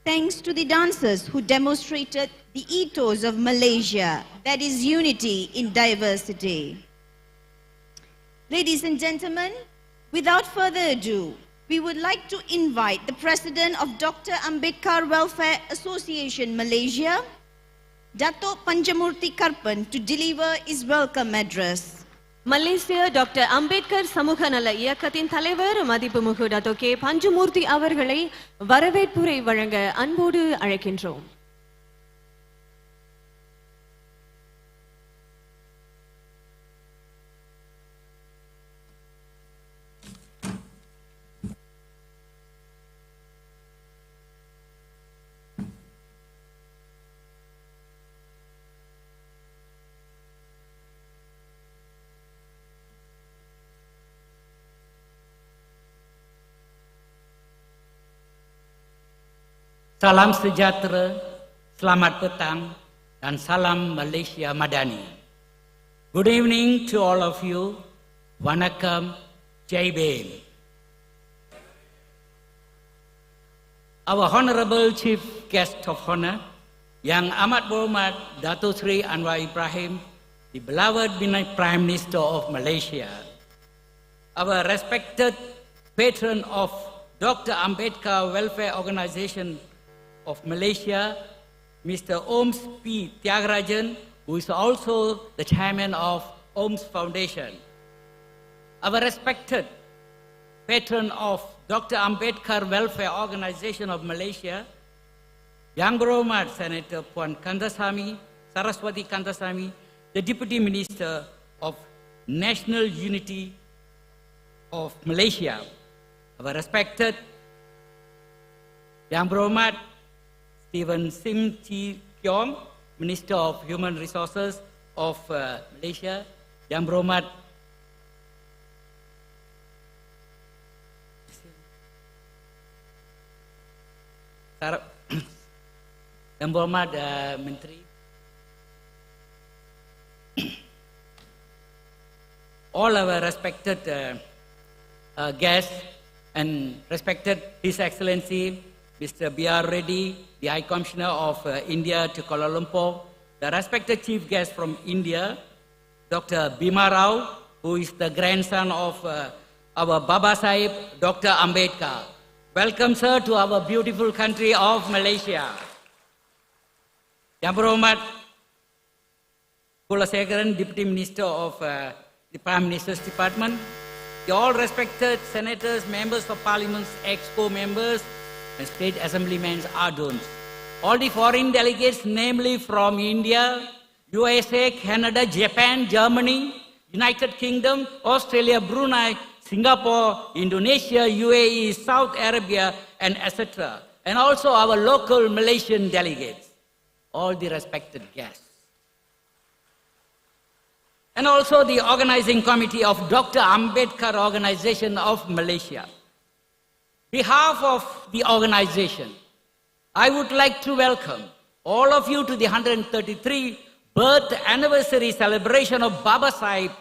S2: Thanks to the dancers who demonstrated the ethos of Malaysia, that is unity in diversity. Ladies and gentlemen, without further ado, we would like to invite the President of Dr.Ambedkar Welfare Association Malaysia, Dato' Panjamurti Karpan, to deliver his welcome address.
S1: Malaysian doctor Ambedkar சமூக நல இயக்கத்தின் தலைவர் மதிப்புமிகு doctor K Panchamurthy அவர்களை வரவேற்புரை வழங்க அன்போடு அழைக்கின்றோம்.
S13: Salam sejahtera, selamat petang, dan salam Malaysia Madani. Good evening to all of you. Vanakkam, Jai Bhim. Our Honorable Chief Guest of Honor, Yang Amat Berhormat Dato' Sri Anwar Ibrahim, the beloved Prime Minister of Malaysia. Our respected patron of Dr. Ambedkar Welfare Organization of Malaysia, Mr. Oms P. Tyagarajan, who is also the chairman of Oms Foundation. Our respected patron of Dr. Ambedkar Welfare Organization of Malaysia, Yang Berhormat Senator Puan Kandasamy, Saraswati Kandasamy, the Deputy Minister of National Unity of Malaysia. Our respected Yang Berhormat Stephen Sim Chi Kiong, Minister of Human Resources of Malaysia. Yang Berhormat Yang Berhormat Menteri. All our respected guests and respected His Excellency Mr. B.R. Reddy, the High Commissioner of India to Kuala Lumpur, the respected chief guest from India, Dr. Bhima Rao, who is the grandson of our Baba Sahib, Dr. Ambedkar. Welcome, sir, to our beautiful country of Malaysia. Yang Berhormat Kulasegaran, Deputy Minister of the Prime Minister's Department, the all respected senators, members of parliaments, exco members, and state assemblymen are dons. All the foreign delegates, namely from India, USA, Canada, Japan, Germany, United Kingdom, Australia, Brunei, Singapore, Indonesia, UAE, South Arabia, and etc. And also our local Malaysian delegates, all the respected guests. And also the organizing committee of Dr. Ambedkar Organization of Malaysia. On behalf of the organization, I would like to welcome all of you to the 133 birth anniversary celebration of Baba Sahib,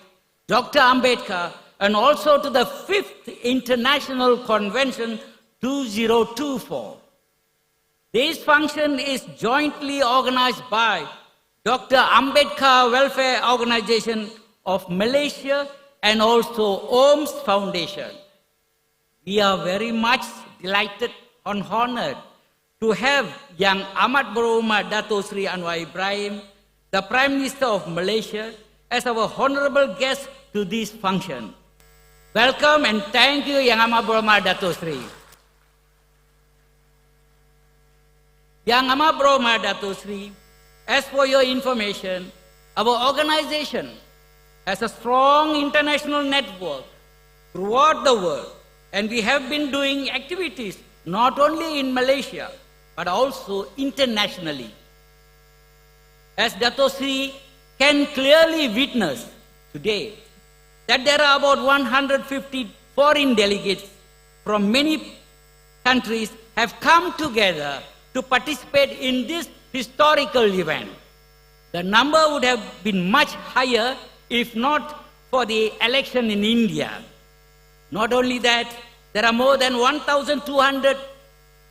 S13: Dr. Ambedkar, and also to the 5th International Convention 2024. This function is jointly organized by Dr. Ambedkar Welfare Organization of Malaysia and also OMS Foundation. We are very much delighted and honored to have Yang Amat Berhormat Dato Sri Anwar Ibrahim, the Prime Minister of Malaysia, as our honorable guest to this function. Welcome and thank you, Yang Amat Berhormat Dato Sri. Yang Amat Berhormat Dato Sri, as for your information, our organization has a strong international network throughout the world, and we have been doing activities not only in Malaysia, but also internationally. As Dato Sri can clearly witness today, that there are about 150 foreign delegates from many countries have come together to participate in this historical event. The number would have been much higher if not for the election in India. Not only that, there are more than 1,200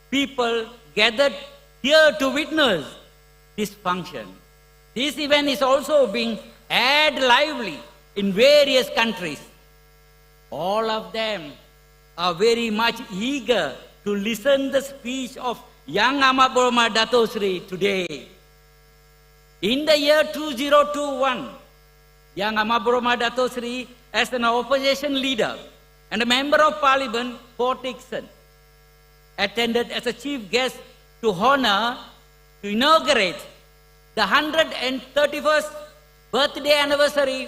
S13: people gathered here to witness this function. This event is also being aired lively in various countries. All of them are very much eager to listen the speech of Yang Amat Berhormat Dato Sri today. In the year 2021, Yang Amat Berhormat Dato Sri, as an opposition leader and a member of parliament for Dixon, attended as a chief guest to honor, to inaugurate the 131st birthday anniversary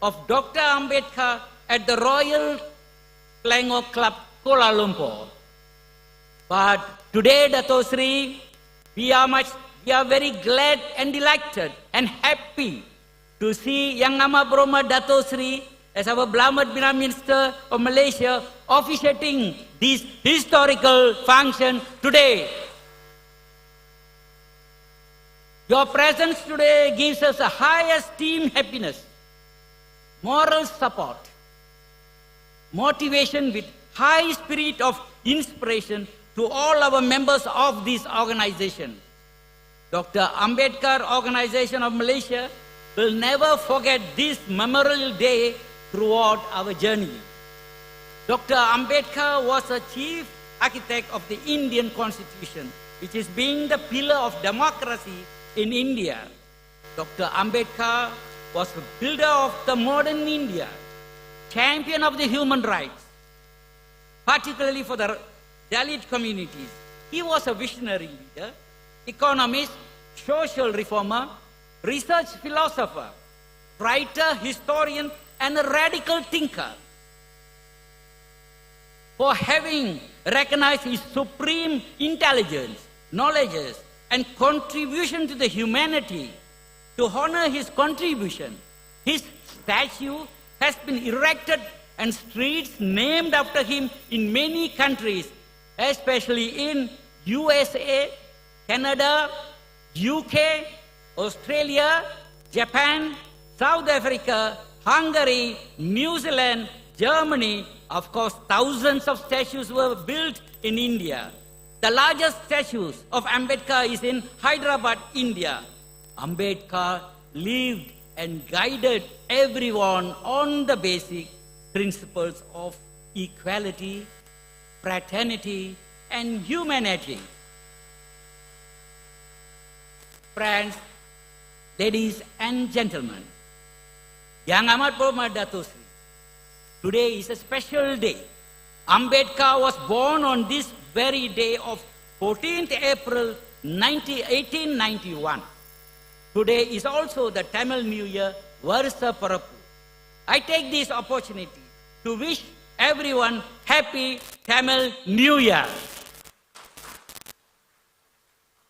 S13: of Dr. Ambedkar at the Royal Selangor Club, Kuala Lumpur. But today, Dato Sri, we are very glad and delighted and happy to see Yang Amat Berhormat Dato Sri as our beloved Prime Minister of Malaysia officiating this historical function today. Your presence today gives us a high esteem, happiness, moral support, motivation with high spirit of inspiration to all our members of this organization. Dr. Ambedkar Organization of Malaysia will never forget this memorable day throughout our journey. Dr. Ambedkar was a chief architect of the Indian Constitution, which is being the pillar of democracy in India. Dr. Ambedkar was a builder of the modern India, champion of the human rights, particularly for the Dalit communities. He was a visionary leader, economist, social reformer, research philosopher, writer, historian, and a radical thinker. For having recognized his supreme intelligence, knowledge, and contribution to the humanity, to honor his contribution, his statue has been erected and streets named after him in many countries, especially in USA, Canada, UK, Australia, Japan, South Africa, Hungary, New Zealand, Germany. Of course, thousands of statues were built in India. The largest statues of Ambedkar is in Hyderabad, India. Ambedkar lived and guided everyone on the basic principles of equality, fraternity, and humanity. Friends, ladies and gentlemen, Yang Amat Berhormat Dato Sri Today is a special day. Ambedkar was born on this very day of 14th April 1891. Today is also the Tamil New Year, Varsa Parapu. I take this opportunity to wish everyone happy Tamil New Year.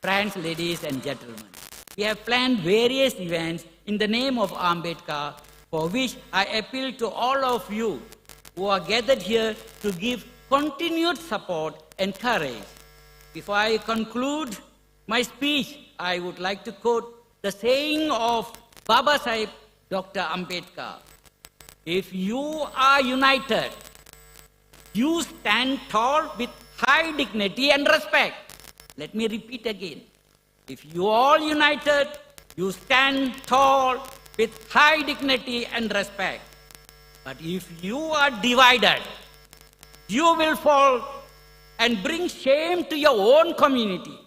S13: Friends, ladies and gentlemen, we have planned various events in the name of Ambedkar, for which I appeal to all of you who are gathered here to give continued support and courage. Before I conclude my speech, I would like to quote the saying of Baba Sahib Dr. Ambedkar. If you are united, you stand tall with high dignity and respect. Let me repeat again. If you all united, you stand tall with high dignity and respect. But if you are divided, you will fall and bring shame to your own community.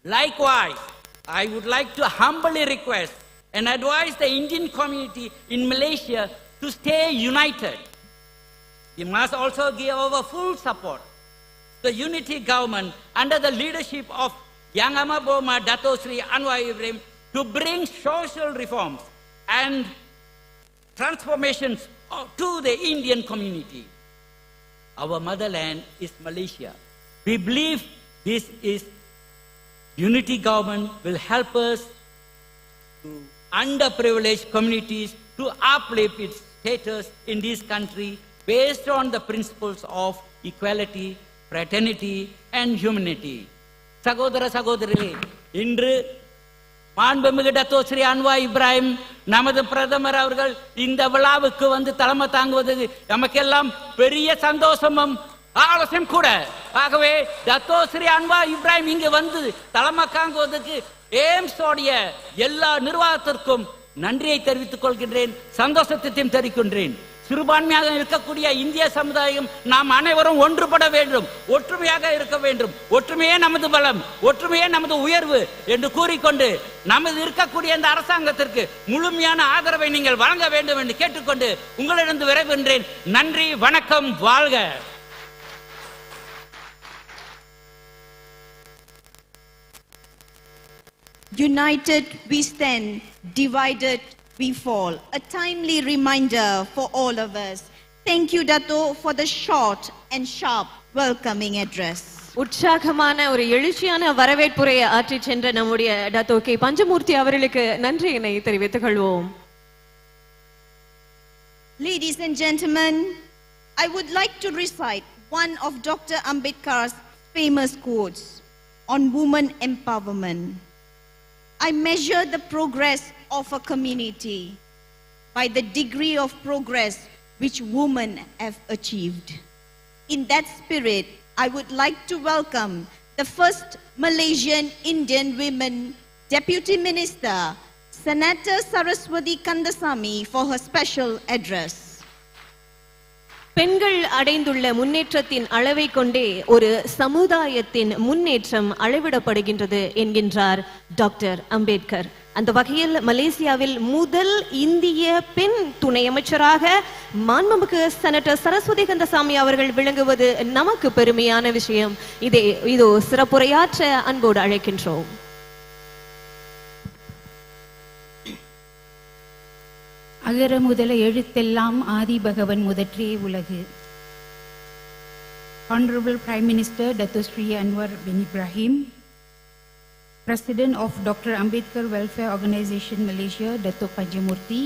S13: Likewise, I would like to humbly request and advise the Indian community in Malaysia to stay united. We must also give our full support to the unity government under the leadership of Yang Amat Berhormat Dato' Sri Anwar Ibrahim to bring social reforms and transformations to the Indian community. Our motherland is Malaysia. We believe this is unity government will help us to underprivileged communities to uplift its status in this country based on the principles of equality, fraternity, and humanity. Sagodara Sagodari, Indru மாண்புமிகு doctor Sri Anwar Ibrahim நமது பிரதமர் அவர்கள் இந்த விழாவுக்கு வந்து தலைமை தாங்குவது நமக்கெல்லாம் பெரிய சந்தோஷமும் ஆலோசனையும் கூட. ஆகவே டாக்டர் ஸ்ரீ அன்வார் இப்ராஹிம் இங்கு வந்து தலைமை தாங்குவதற்கு எய்ம்ஸ் உடைய எல்லா நிர்வாகத்திற்கும் நன்றியை தெரிவித்துக் கொள்கின்றேன், சந்தோஷத்தையும் தெரிவிக்கின்றேன். சிறுபான்மையாக இருக்கக்கூடிய இந்திய சமுதாயம் நாம் அனைவரும் ஒன்றுபட வேண்டும், ஒற்றுமையாக இருக்க வேண்டும். ஒற்றுமையே நமது பலம், ஒற்றுமையே நமது உயர்வு என்று கூறிக்கொண்டு நமது இருக்கக்கூடிய இந்த அரசாங்கத்திற்கு முழுமையான ஆதரவை நீங்கள் வழங்க வேண்டும் என்று கேட்டுக்கொண்டு உங்களிடம் விரைகின்றேன். நன்றி, வணக்கம், வாழ்க.
S2: United we stand, divided we fall. A timely reminder for all of us. Thank you, Dato, for the short and sharp welcoming address.
S1: உற்சாகமான ஒரு எழுச்சியான வரவேற்புரையை ஆற்றி சென்ற நம்முடைய டாக்டர் கே பஞ்சமூர்த்தி அவர்களுக்கு நன்றியினை தெரிவித்துக் கொள்வோம்.
S2: Ladies and gentlemen, I would like to recite one of Dr. Ambedkar's famous quotes on women empowerment. I measure the progress of a community by the degree of progress which women have achieved. In that spirit, I would like to welcome the first Malaysian Indian women Deputy Minister, Senator Saraswati Kandasamy, for her special address.
S1: பெண்கள் அடைந்துள்ள முன்னேற்றத்தின் அளவை கொண்டே ஒரு சமுதாயத்தின் முன்னேற்றம் அளவிடப்படுகின்றது என்கின்றார் doctor Ambedkar. அந்த வகையில் மலேசியாவில் முதல் இந்திய பெண் துணை அமைச்சராக மாண்புமிகு செனட்டர் சரஸ்வதி கந்தசாமி அவர்கள் விளங்குவது நமக்கு பெருமையான விஷயம். இதோ சிறப்புரையாற்ற அன்போடு அழைக்கின்றோம்.
S14: அகர முதல எழுத்தெல்லாம் ஆதி பகவன் முதற்றே உலகு. Honorable Prime Minister Dato' Sri Anwar bin Ibrahim, President of Dr. Ambedkar Welfare Organisation Malaysia, Dato' Panjamurti,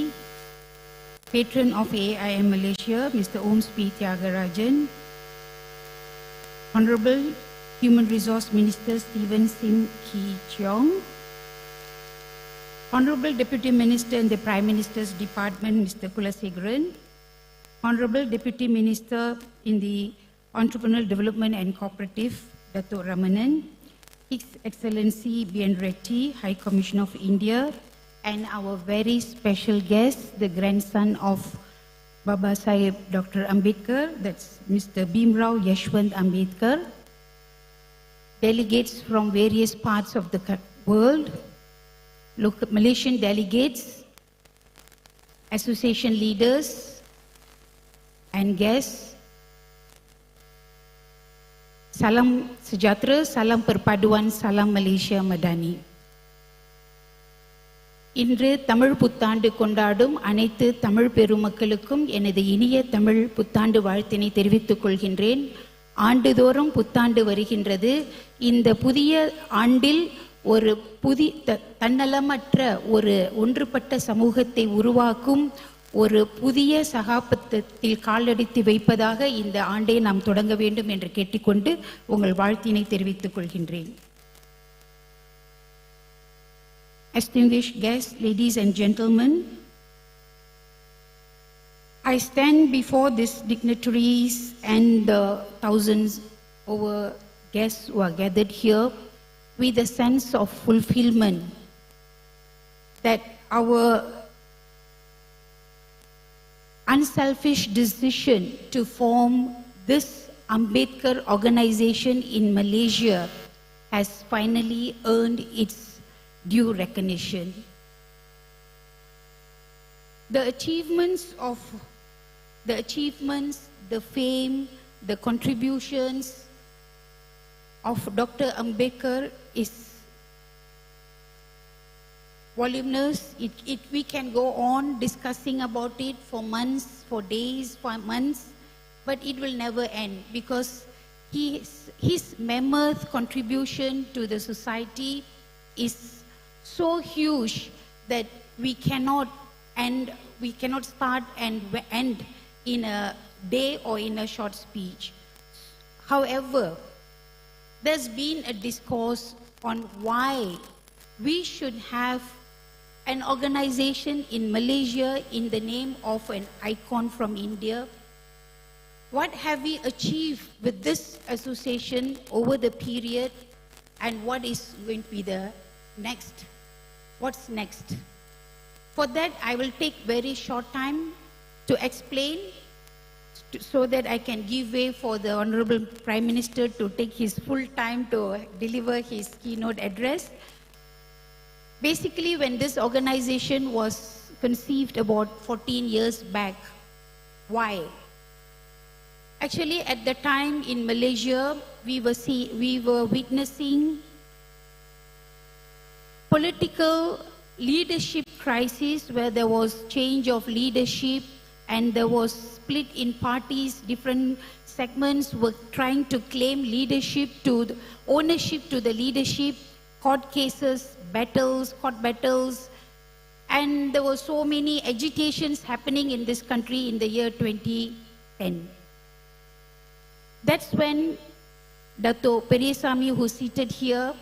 S14: Patron of AIM Malaysia, Mr. Om P. Thiagarajan, Honorable Human Resource Minister Stephen Sim Kee Cheong, Honorable Deputy Minister in the Prime Minister's Department, Mr. Kulasegaran, Honorable Deputy Minister in the Entrepreneurial Development and Cooperative, Dato' Ramanan, His Excellency B.N. Reddy, High Commissioner of India, and our very special guest, the grandson of Baba Sahib Dr. Ambedkar, that's Mr. Bhimrao Yashwant Ambedkar, delegates from various parts of the world, local Malaysian delegates, association leaders, and guests. Salam sejahtera, salam perpaduan, salam Malaysia Madani. இன்று தமிழ் புத்தாண்டு கொண்டாடும் அனைத்து தமிழ் பெருமக்களுக்கும் எனது இனிய தமிழ் புத்தாண்டு வாழ்த்தினை தெரிவித்துக் கொள்கின்றேன். ஆண்டுதோறும் புத்தாண்டு வருகின்றது. இந்த புதிய ஆண்டில் ஒரு தன்னலமற்ற ஒரு ஒன்றுபட்ட சமூகத்தை உருவாக்கும் ஒரு புதிய சகாப்தத்தில் காலடித்து வைப்பதாக இந்த ஆண்டை நாம் தொடங்க வேண்டும் என்று கேட்டுக்கொண்டு உங்கள் வாழ்த்தினை தெரிவித்துக் கொள்கின்றேன். Distinguished guests, ladies and gentlemen, I stand before these dignitaries and the thousands over guests who are gathered here with a sense of fulfillment that our unselfish decision to form this Ambedkar organization in Malaysia has finally earned its due recognition. The achievements, the fame, the contributions of Dr. Ambedkar is voluminous. We can go on discussing about it for months, for days, for months, but it will never end because his mammoth contribution to the society is so huge that we cannot start and end in a day or in a short speech. However, there's been a discourse on why we should have an organization in Malaysia in the name of an icon from India. What have we achieved with this association over the period, and what is going to be the next? What's next? For that, I will take very short time to explain so that I can give way for the Honorable Prime Minister to take his full time to deliver his keynote address. Basically, when this organization was conceived about 14 years back, why? Actually, at the time in Malaysia, we were witnessing political leadership crisis where there was change of leadership and there was split in parties. Different segments were trying to claim leadership to ownership to the leadership, court cases, court battles, and there were so many agitations happening in this country in the year 2010. That's when Dato' Periasamy, who's seated here,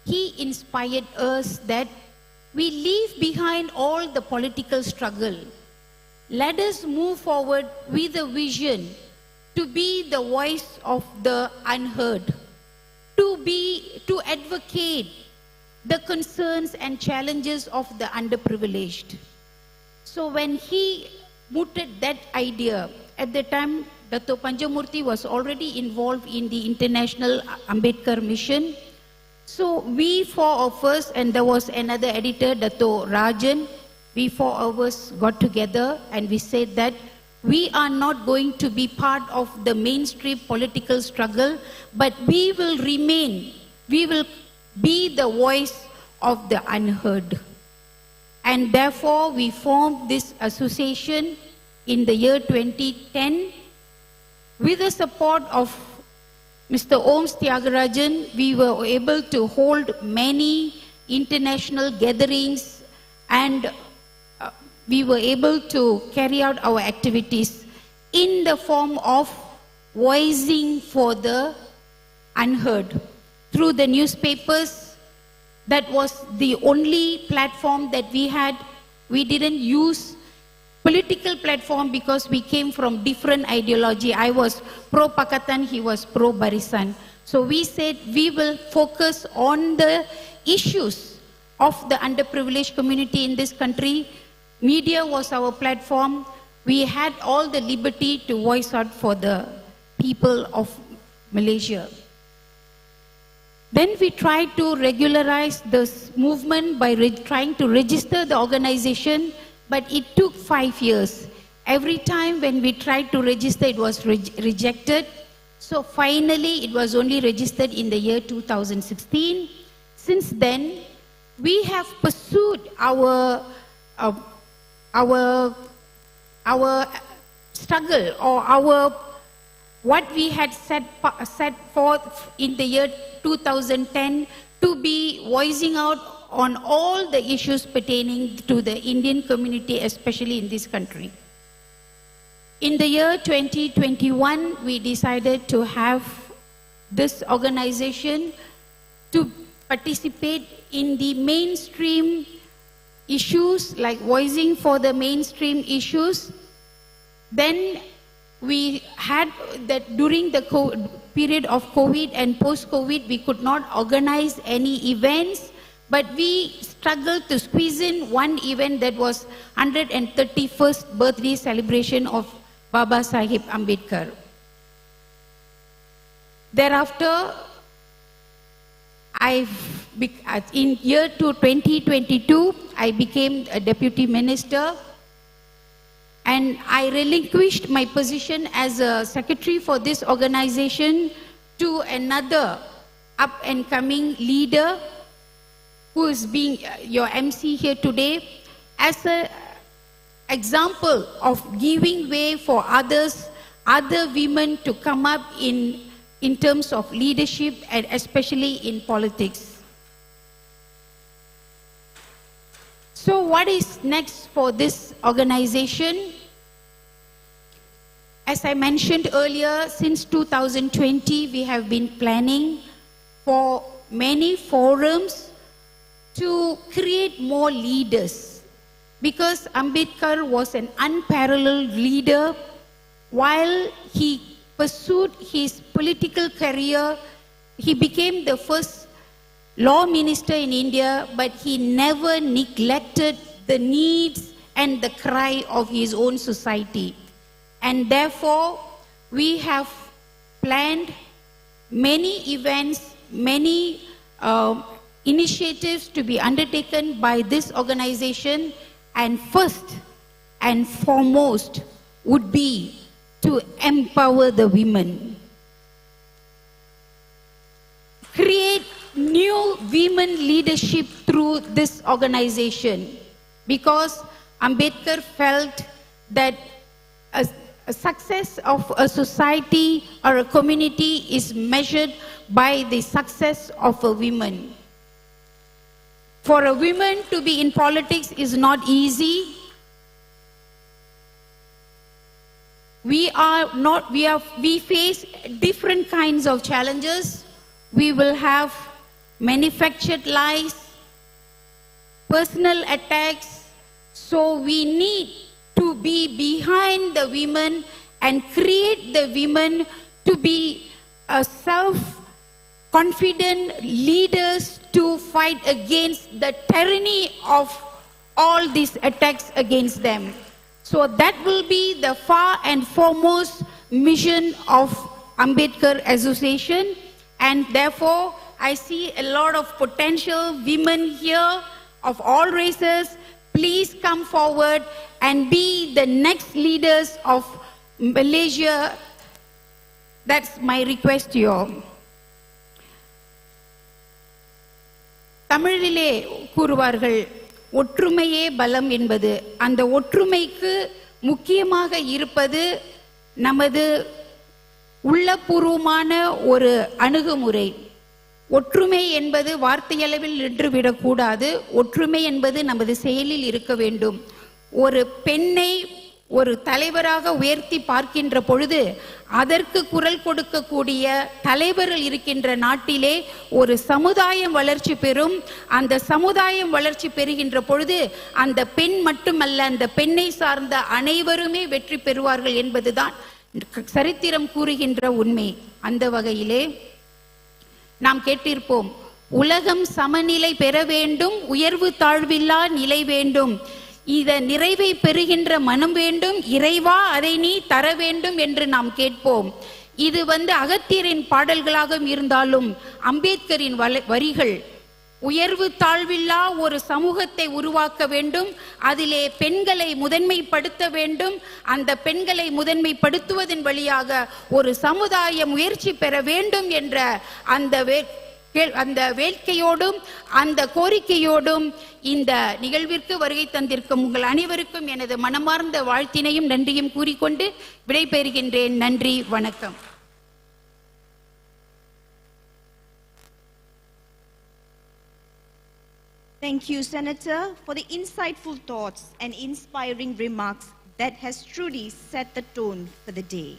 S14: he inspired us that we leave behind all the political struggle. Let us move forward with a vision to be the voice of the unheard, to advocate the concerns and challenges of the underprivileged. So when he mooted that idea, at the time Dato' Panjamurthy was already involved in the International Ambedkar Mission. So we four of us, and there was another editor, Dato' Rajan, we four of us got together and we said that we are not going to be part of the mainstream political struggle, but we will be the voice of the unheard. And therefore we formed this association in the year 2010 with the support of Mr. Oms Tyagarajan. We were able to hold many international gatherings and we were able to carry out our activities in the form of voicing for the unheard. Through the newspapers, that was the only platform that we had. We didn't use political platform because we came from different ideology. I was pro-Pakatan, he was pro-Barisan. So we said we will focus on the issues of the underprivileged community in this country. Media was our platform. We had all the liberty to voice out for the people of Malaysia. Then we tried to regularize this movement by trying to register the organization, but it took 5 years. Every time when we tried to register, it was rejected. So finally, it was only registered in the year 2016. Since then, we have pursued our struggle, or what we had set forth in the year 2010 to be voicing out on all the issues pertaining to the Indian community, especially in this country. In the year 2021, we decided to have this organization to participate in the mainstream issues, like voicing for the mainstream issues. Then we had that during the period of COVID and post-COVID, we could not organize any events, but we struggled to squeeze in one event, that was 131st birthday celebration of Baba Sahib Ambedkar. Thereafter, in year 2022, I became a deputy minister, and I relinquished my position as a secretary for this organization to another up-and-coming leader who is being your MC here today, as an example of giving way for other women to come up in terms of leadership, and especially in politics. So what is next for this organization? As I mentioned earlier, since 2020, we have been planning for many forums to create more leaders, because Ambedkar was an unparalleled leader. While he pursued his political career, he became the first law minister in India, but he never neglected the needs and the cry of his own society. And therefore, we have planned many events, many initiatives to be undertaken by this organization, and first and foremost would be to empower the women. Create new women leadership through this organization, because Ambedkar felt that a success of a society or a community is measured by the success of a woman. For a woman to be in politics is not easy. We face different kinds of challenges. We will have manufactured lies, personal attacks. So we need to be behind the women and create the women to be self-confident leaders to fight against the tyranny of all these attacks against them. So that will be the far and foremost mission of Ambedkar Association, and therefore I see a lot of potential women here of all races. Please come forward and be the next leaders of Malaysia. That's my request to you all. தமிழிலே கூறுவார்கள், ஒற்றுமையே பலம் என்பது. அந்த ஒற்றுமைக்கு முக்கியமாக இருப்பது நமது உள்ளபூர்வமான ஒரு அணுகுமுறை. ஒற்றுமை என்பது வார்த்தையளவில் நின்றுவிடக்கூடாது. ஒற்றுமை என்பது நமது செயலில் இருக்க வேண்டும். ஒரு பெண்ணை ஒரு தலைவராக உயர்த்தி பார்க்கின்ற பொழுது அதற்கு குரல் கொடுக்கக்கூடிய தலைவர்கள் இருக்கின்ற நாட்டிலே ஒரு சமுதாயம் வளர்ச்சி பெறும். அந்த சமுதாயம் வளர்ச்சி பெறுகின்ற பொழுது அந்த பெண் மட்டுமல்ல, அந்த பெண்ணை சார்ந்த அனைவருமே வெற்றி பெறுவார்கள் என்பதுதான் சரித்திரம் கூறுகின்ற உண்மை. அந்த வகையிலே நாம் கேட்டிருப்போம், உலகம் சமநிலை பெற வேண்டும், உயர்வு தாழ்வில்லா நிலை வேண்டும், இத நிறைவை பெறுகின்ற மனம் வேண்டும், இறைவா அதை நீ தர வேண்டும் என்று நாம் கேட்போம். இது அகத்தியரின் பாடல்களாக இருந்தாலும் அம்பேத்கரின் வரிகள் உயர்வு தாழ்வில்லா ஒரு சமூகத்தை உருவாக்க வேண்டும். அதிலே பெண்களை முதன்மைப்படுத்த வேண்டும். அந்த பெண்களை முதன்மைப்படுத்துவதன் வழியாக ஒரு சமுதாய முயற்சி பெற வேண்டும் என்ற அந்த வேட்கையோடும் அந்த கோரிக்கையோடும் இந்த நிகழ்விற்கு வருகை தந்திருக்கும் உங்கள் அனைவருக்கும் எனது மனமார்ந்த வாழ்த்தினையும் நன்றியும் கூறிக்கொண்டு விடைபெறுகின்றேன். நன்றி, வணக்கம்.
S2: Thank you, Senator, for the insightful thoughts and inspiring remarks that has truly set the tone for the day.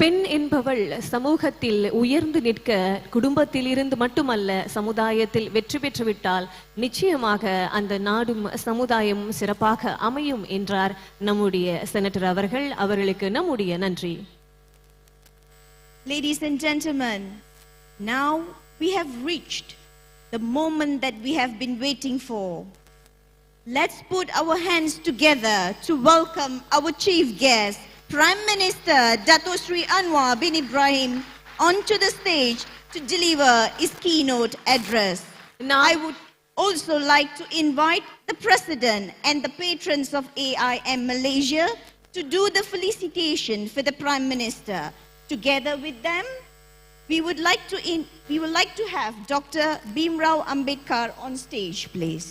S1: பெண் என்பவள் சமூகத்தில் உயர்ந்து நிற்க குடும்பத்தில் இருந்து மட்டுமல்ல சமுதாயத்தில் வெற்றி பெற்றுவிட்டால் நிச்சயமாக அந்த நாடும் சமுதாயமும் சிறப்பாக அமையும் என்றார் நம்முடைய செனட்டர் அவர்கள். அவர்களுக்கு நம்முடைய நன்றி.
S2: Ladies and gentlemen, now we have reached the moment that we have been waiting for. Let's put our hands together to welcome our chief guest, Prime Minister Dato Sri Anwar bin Ibrahim, onto the stage to deliver his keynote address. Now, I would also like to invite the President and the patrons of AIM Malaysia to do the felicitation for the Prime Minister. Together with them, we would like to have Dr. Ambedkar on stage, please.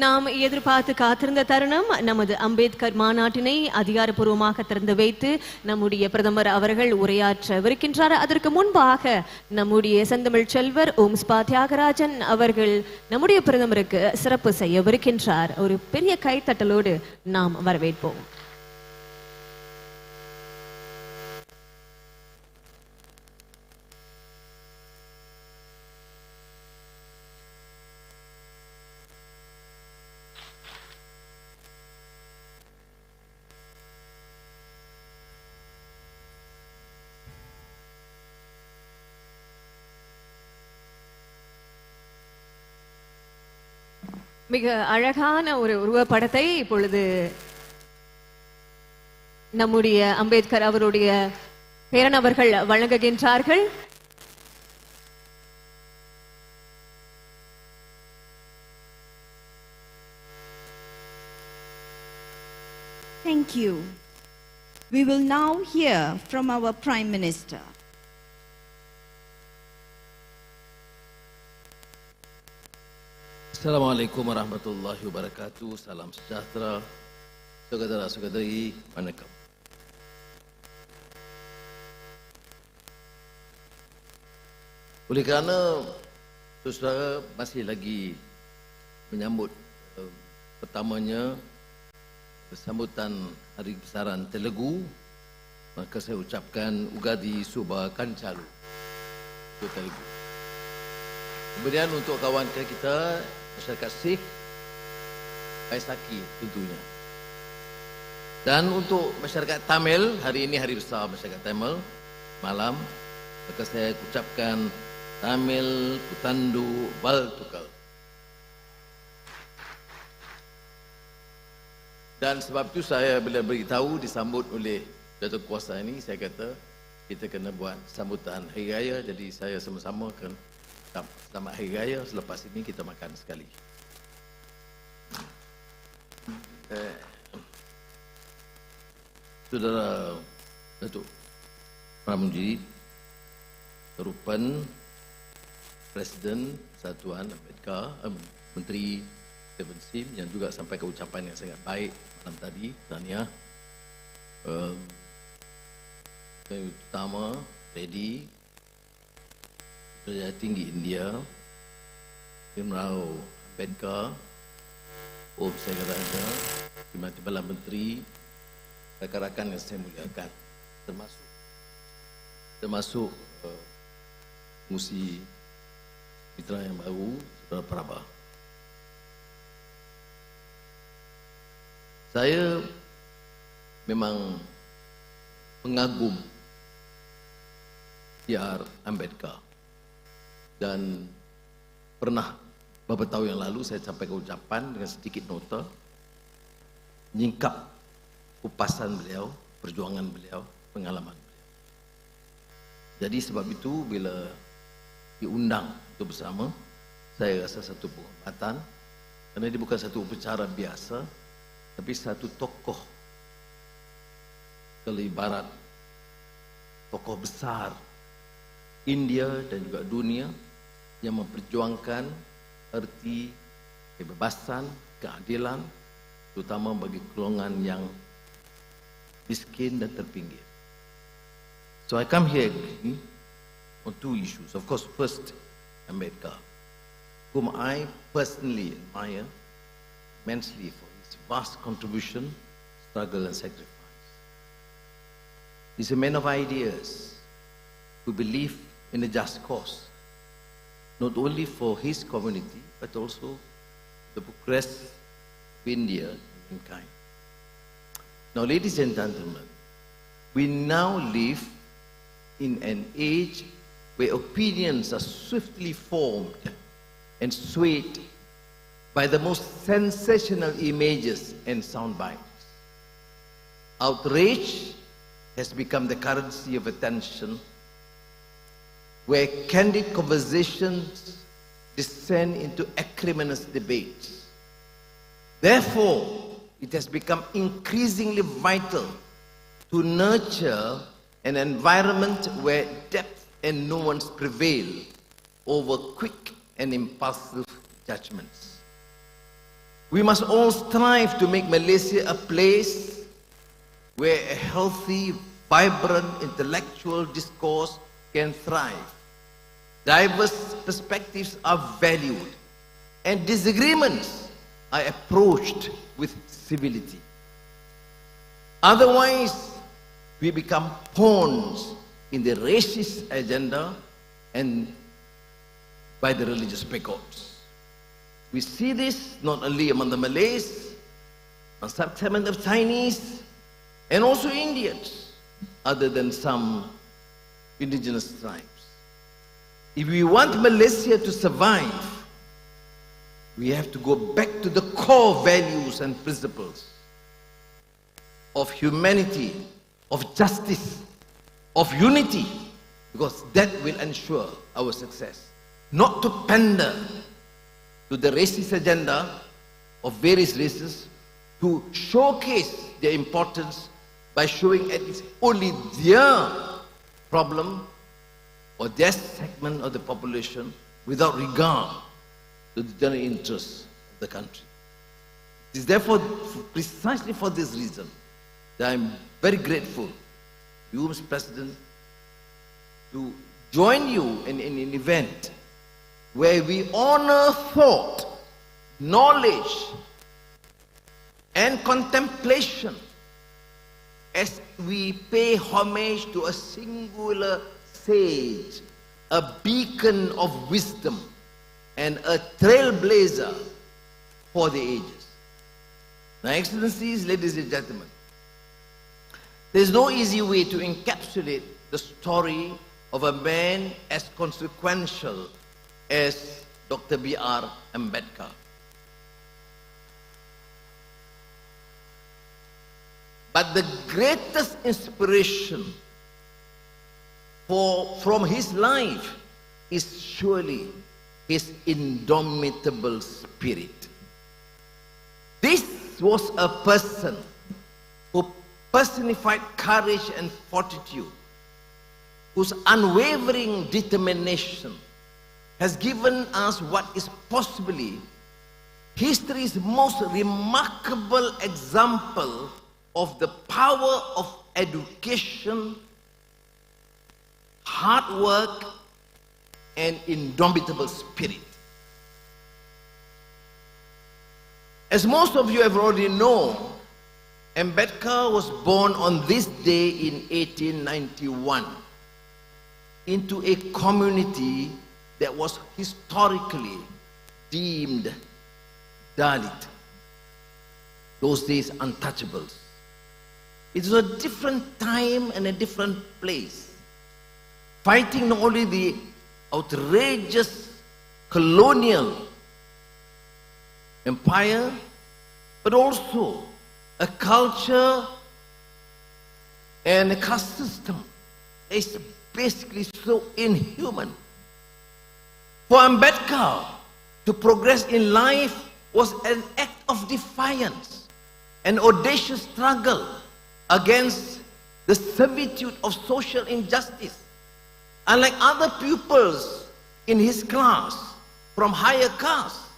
S1: நாம் எதிர்பார்த்து காத்திருந்த தருணம் நமது அம்பேத்கர் மாநாட்டினை அதிகாரப்பூர்வமாக திறந்து வைத்து நம்முடைய பிரதமர் அவர்கள் உரையாற்றவிருக்கின்றார். அதற்கு முன்பாக நம்முடைய செந்தமிழ் செல்வர் ஓம்ஸ்பா தியாகராஜன் அவர்கள் நம்முடைய பிரதமருக்கு சிறப்பு செய்யவிருக்கின்றார். ஒரு பெரிய கைத்தட்டலோடு நாம் வரவேற்போம். மிக அழகான ஒரு உருவப்படத்தை இப்பொழுது நம்முடைய அம்பேத்கர் அவருடைய பேரனவர்கள் வழங்குகின்றார்கள்.
S2: Thank you. We will now hear from our Prime Minister.
S15: Assalamualaikum warahmatullahi wabarakatuh. Salam sejahtera. Saudara-saudari, வணக்கம். Oleh kerana saudara masih lagi menyambut pertamanya sambutan Hari Besaran Telugu, maka saya ucapkan Ugadi Suba Kancalu untuk Telugu. Kemudian untuk kawan kita masyarakat Sikh, Baisakhi tentunya. Dan untuk masyarakat Tamil, hari ini hari besar masyarakat Tamil, malam, maka saya ucapkan Tamil Putandu Baltukal. Dan sebab itu saya bila beritahu disambut oleh Datuk Kuasa ini, saya kata kita kena buat sambutan Hari Raya, jadi saya sama-sama akan selamat Hari Raya, selepas ini kita makan sekali. Saudara Datuk Pramuji, Terupan Presiden Satuan Ambedkar, Menteri Dewan Sim yang juga sampai ke ucapan yang sangat baik malam tadi, tahniah. Utama Reddy, Kerja Tinggi India, General Ambedkar, Om Segeraja, Timbalan Menteri, rakan-rakan yang saya muliakan, termasuk Musi Mitra yang baru, Saudara Prabha. Saya memang mengagum Dr. Ambedkar. Dan pernah beberapa tahun yang lalu saya sampaikan ucapan dengan sedikit nota nyingkap kupasan beliau, perjuangan beliau, pengalaman beliau. Jadi sebab itu bila diundang itu bersama. Saya rasa satu penghormatan kerana ini bukan satu upacara biasa, tapi satu tokoh, kalau ibarat tokoh besar India dan juga dunia yang memperjuangkan erti kebebasan, keadilan, terutama bagi golongan yang miskin dan terpinggir. So I come here on two issues. Of course, first, Ambedkar, whom I personally admire immensely for his vast contribution, struggle and sacrifice. He's a man of ideas who believe in a just cause, not only for his community, but also the progress of India and mankind. Now, ladies and gentlemen, we now live in an age where opinions are swiftly formed and swayed by the most sensational images and sound bites. Outrage has become the currency of attention, where candid conversations descend into acrimonious debates. Therefore, it has become increasingly vital to nurture an environment where depth and nuance prevail over quick and impulsive judgments. We must all strive to make Malaysia a place where a healthy, vibrant intellectual discourse can thrive. Diverse perspectives are valued, and disagreements are approached with civility. Otherwise, we become pawns in the racist agenda and by the religious bigots. We see this not only among the Malays, a subsegment of Chinese, and also Indians, other than some indigenous tribes. If we want Malaysia to survive, we have to go back to the core values and principles of humanity, of justice, of unity, because that will ensure our success. Not to pander to the racist agenda of various races, to showcase their importance by showing at least only their problem or their segment of the population without regard to the general interests of the country. It is therefore precisely for this reason that I am very grateful to you, Mr. President, to join you in an event where we honor thought, knowledge, and contemplation as we pay homage to a singular sage, a beacon of wisdom, and a trailblazer for the ages. Now, Excellencies, ladies and gentlemen, there is no easy way to encapsulate the story of a man as consequential as Dr. B.R. Ambedkar. But the greatest inspiration from his life is surely his indomitable spirit. This was a person who personified courage and fortitude, whose unwavering determination has given us what is possibly history's most remarkable example of the power of education, hard work, and indomitable spirit. As most of you have already known, Ambedkar was born on this day in 1891 into a community that was historically deemed Dalit, those days untouchables. It was a different time and a different place, fighting not only the outrageous colonial empire, but also a culture and a caste system that is basically so inhuman. For Ambedkar, to progress in life was an act of defiance, an audacious struggle against the servitude of social injustice. Unlike other pupils in his class from higher castes,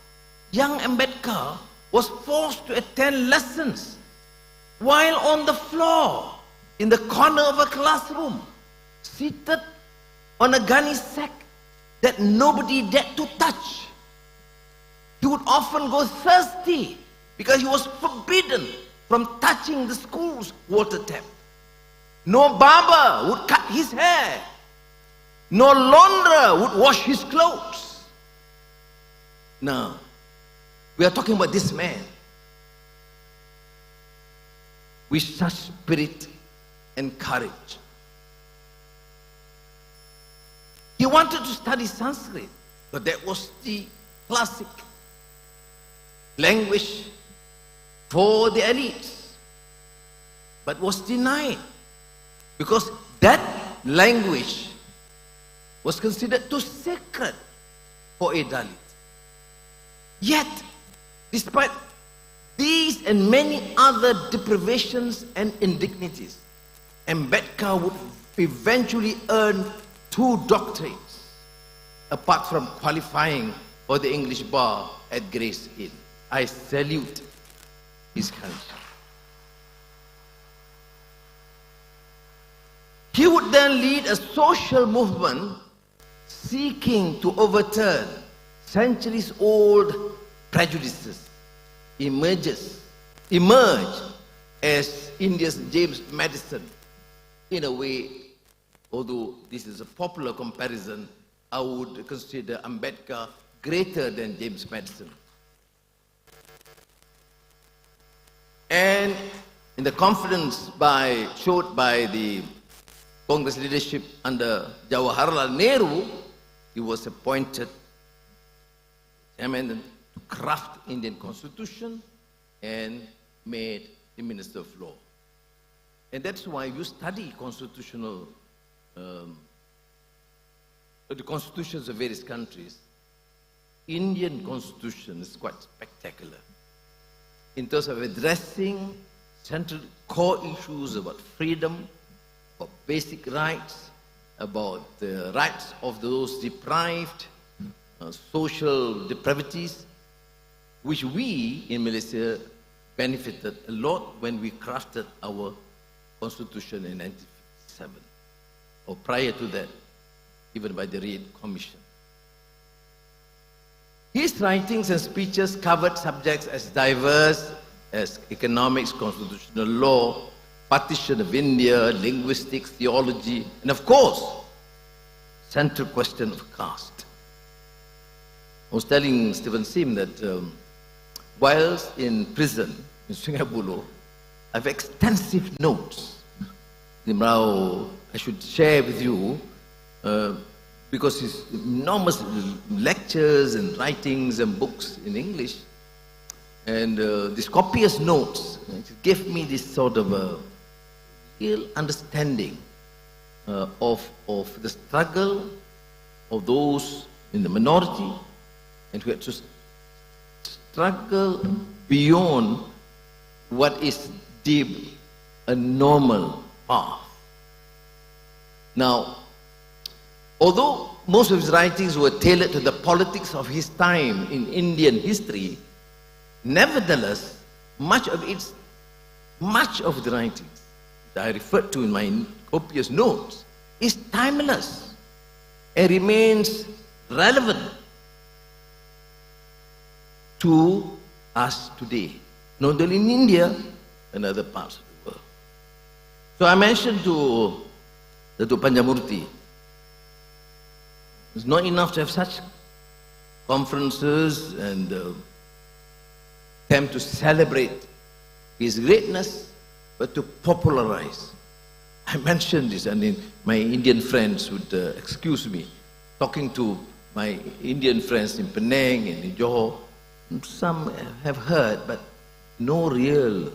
S15: young Ambedkar was forced to attend lessons while on the floor in the corner of a classroom, seated on a gunny sack that nobody dared to touch. He would often go thirsty because he was forbidden from touching the school's water tap. No barber would cut his hair. No launderer would wash his clothes. Now, we are talking about this man with such spirit and courage. He wanted to study Sanskrit, but that was the classic language for the elites, but was denied because that language was considered too sacred for a Dalit. Yet, despite these and many other deprivations and indignities, Ambedkar would eventually earn 2 doctorates, apart from qualifying for the English bar at Grace Inn. I salute his courage. He would then lead a social movement seeking to overturn centuries-old prejudices, emerge as India's James Madison. In a way, although this is a popular comparison, I would consider Ambedkar greater than James Madison. And in the confidence showed by the Congress leadership under Jawaharlal Nehru, he was appointed chairman to craft Indian Constitution and made the Minister of Law. And that's why you study constitutional, the constitutions of various countries. Indian Constitution is quite spectacular in terms of addressing central core issues about freedom, about basic rights, about the rights of those deprived, social depravities, which we in Malaysia benefited a lot when we crafted our constitution in 1957, or prior to that, even by the Reid Commission. His writings and speeches covered subjects as diverse as economics, constitutional law, partition of India, linguistics, theology, and of course, central question of caste. I was telling Stephen Sim that whilst in prison in Sungai Buloh, I have extensive notes. Now, I should share with you because his enormous lectures and writings and books in English, and these copious notes gave me this sort of a real understanding of the struggle of those in the minority and who had to struggle beyond what is deemed a normal path. Now, although most of his writings were tailored to the politics of his time in Indian history, nevertheless, much of the writings that I referred to in my copious notes is timeless and remains relevant to us today, not only in India and other parts of the world. So I mentioned to Datuk Panjamurti, it's not enough to have such conferences and attempt to celebrate his greatness, but to popularize. I mentioned this, and my Indian friends would excuse me, talking to my Indian friends in Penang and in Johor. Some have heard, but no real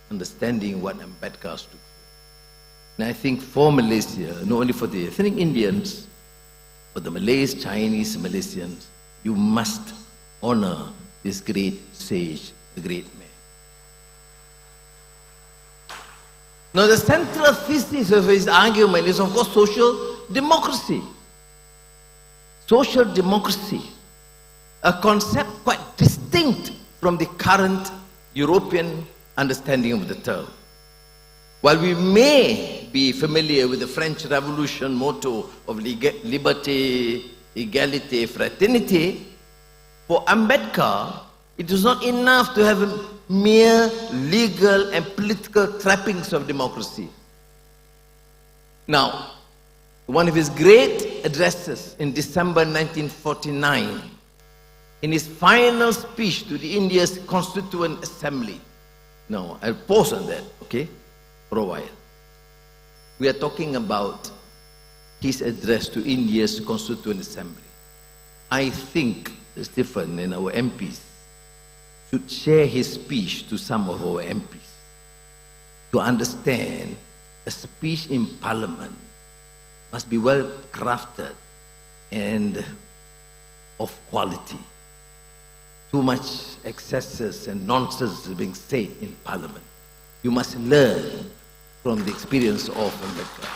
S15: understanding what Ambedkar stood for. And I think for Malaysia, not only for the ethnic Indians, for the Malays, Chinese, Malaysians, you must honor this great sage, the great man. Now the central thesis of his argument is of course social democracy. Social democracy, a concept quite distinct from the current European understanding of the term. While we may be familiar with the French Revolution motto of liberté, égalité, fraternité, for Ambedkar, it is not enough to have mere legal and political trappings of democracy. Now, one of his great addresses in December 1949, in his final speech to the India's Constituent Assembly. Now, I'll pause on that, okay, for a while. We are talking about his address to India's Constituent Assembly. I think Stephen and our MPs should share his speech to some of our MPs to understand a speech in Parliament must be well crafted and of quality. Too much excesses and nonsense is being said in Parliament. You must learn from the experience of Ambedkar.